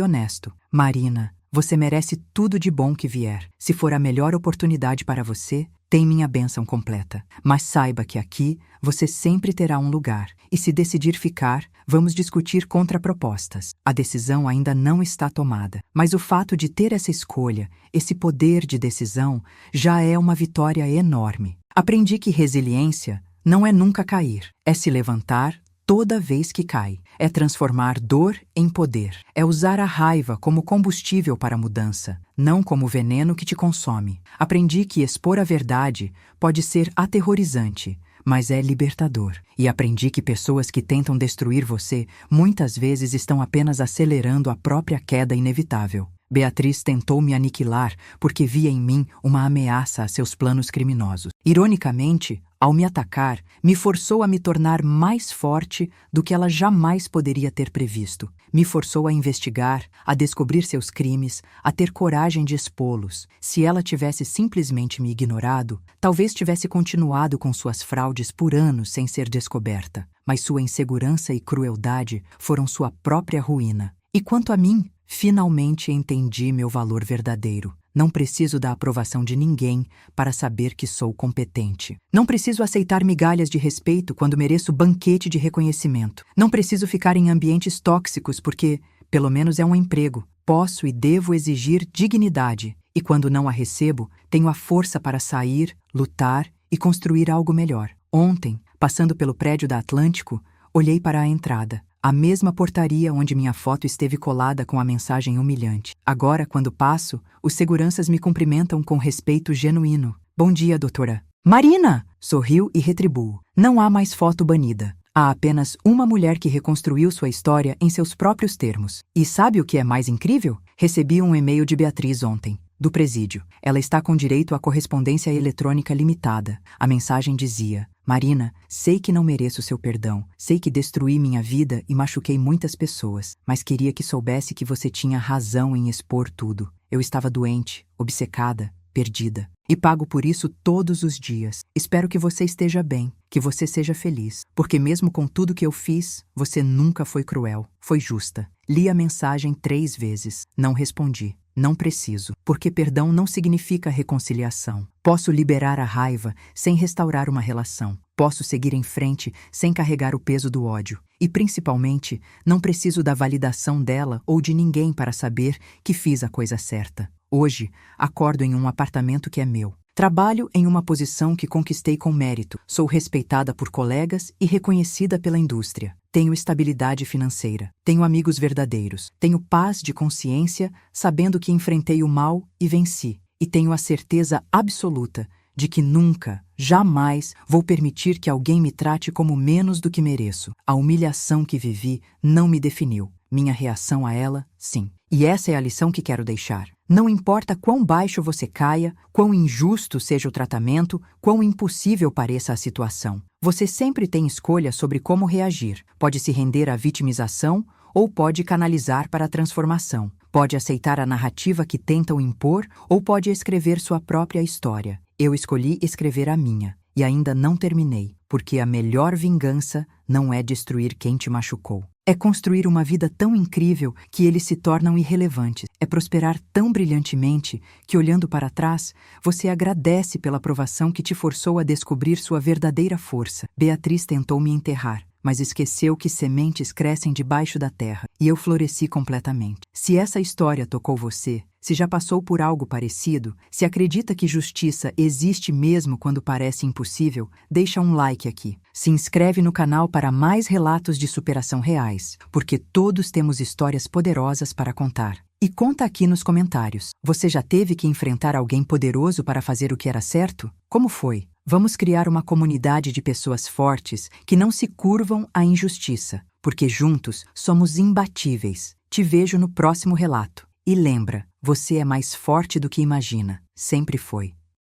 Speaker 1: honesto. Marina, você merece tudo de bom que vier. Se for a melhor oportunidade para você, tem minha bênção completa. Mas saiba que aqui você sempre terá um lugar. E se decidir ficar, vamos discutir contrapropostas. A decisão ainda não está tomada. Mas o fato de ter essa escolha, esse poder de decisão, já é uma vitória enorme. Aprendi que resiliência não é nunca cair. É se levantar toda vez que cai. É transformar dor em poder. É usar a raiva como combustível para a mudança, não como veneno que te consome. Aprendi que expor a verdade pode ser aterrorizante, mas é libertador. E aprendi que pessoas que tentam destruir você muitas vezes estão apenas acelerando a própria queda inevitável. Beatriz tentou me aniquilar porque via em mim uma ameaça a seus planos criminosos. Ironicamente, ao me atacar, me forçou a me tornar mais forte do que ela jamais poderia ter previsto. Me forçou a investigar, a descobrir seus crimes, a ter coragem de expô-los. Se ela tivesse simplesmente me ignorado, talvez tivesse continuado com suas fraudes por anos sem ser descoberta. Mas sua insegurança e crueldade foram sua própria ruína. E quanto a mim, finalmente entendi meu valor verdadeiro. Não preciso da aprovação de ninguém para saber que sou competente. Não preciso aceitar migalhas de respeito quando mereço banquete de reconhecimento. Não preciso ficar em ambientes tóxicos porque, pelo menos é um emprego, posso e devo exigir dignidade. E quando não a recebo, tenho a força para sair, lutar e construir algo melhor. Ontem, passando pelo prédio da Atlântico, olhei para a entrada. A mesma portaria onde minha foto esteve colada com a mensagem humilhante. Agora, quando passo, os seguranças me cumprimentam com respeito genuíno. Bom dia, doutora. Marina! Sorriu e retribuo. Não há mais foto banida. Há apenas uma mulher que reconstruiu sua história em seus próprios termos. E sabe o que é mais incrível? Recebi um e-mail de Beatriz ontem, do presídio. Ela está com direito à correspondência eletrônica limitada. A mensagem dizia: Marina, sei que não mereço seu perdão, sei que destruí minha vida e machuquei muitas pessoas, mas queria que soubesse que você tinha razão em expor tudo. Eu estava doente, obcecada, perdida. E pago por isso todos os dias. Espero que você esteja bem, que você seja feliz. Porque mesmo com tudo que eu fiz, você nunca foi cruel. Foi justa. Li a mensagem 3 vezes. Não respondi. Não preciso, porque perdão não significa reconciliação. Posso liberar a raiva sem restaurar uma relação. Posso seguir em frente sem carregar o peso do ódio. E, principalmente, não preciso da validação dela ou de ninguém para saber que fiz a coisa certa. Hoje, acordo em um apartamento que é meu. Trabalho em uma posição que conquistei com mérito. Sou respeitada por colegas e reconhecida pela indústria. Tenho estabilidade financeira. Tenho amigos verdadeiros. Tenho paz de consciência, sabendo que enfrentei o mal e venci. E tenho a certeza absoluta de que nunca, jamais, vou permitir que alguém me trate como menos do que mereço. A humilhação que vivi não me definiu. Minha reação a ela, sim. E essa é a lição que quero deixar. Não importa quão baixo você caia, quão injusto seja o tratamento, quão impossível pareça a situação. Você sempre tem escolha sobre como reagir. Pode se render à vitimização ou pode canalizar para a transformação. Pode aceitar a narrativa que tentam impor ou pode escrever sua própria história. Eu escolhi escrever a minha e ainda não terminei, porque a melhor vingança não é destruir quem te machucou. É construir uma vida tão incrível que eles se tornam irrelevantes. É prosperar tão brilhantemente que, olhando para trás, você agradece pela provação que te forçou a descobrir sua verdadeira força. Beatriz tentou me enterrar, mas esqueceu que sementes crescem debaixo da terra, e eu floresci completamente. Se essa história tocou você, se já passou por algo parecido, se acredita que justiça existe mesmo quando parece impossível, deixa um like aqui. Se inscreve no canal para mais relatos de superação reais, porque todos temos histórias poderosas para contar. E conta aqui nos comentários. Você já teve que enfrentar alguém poderoso para fazer o que era certo? Como foi? Vamos criar uma comunidade de pessoas fortes que não se curvam à injustiça, porque juntos somos imbatíveis. Te vejo no próximo relato. E lembra, você é mais forte do que imagina. Sempre foi.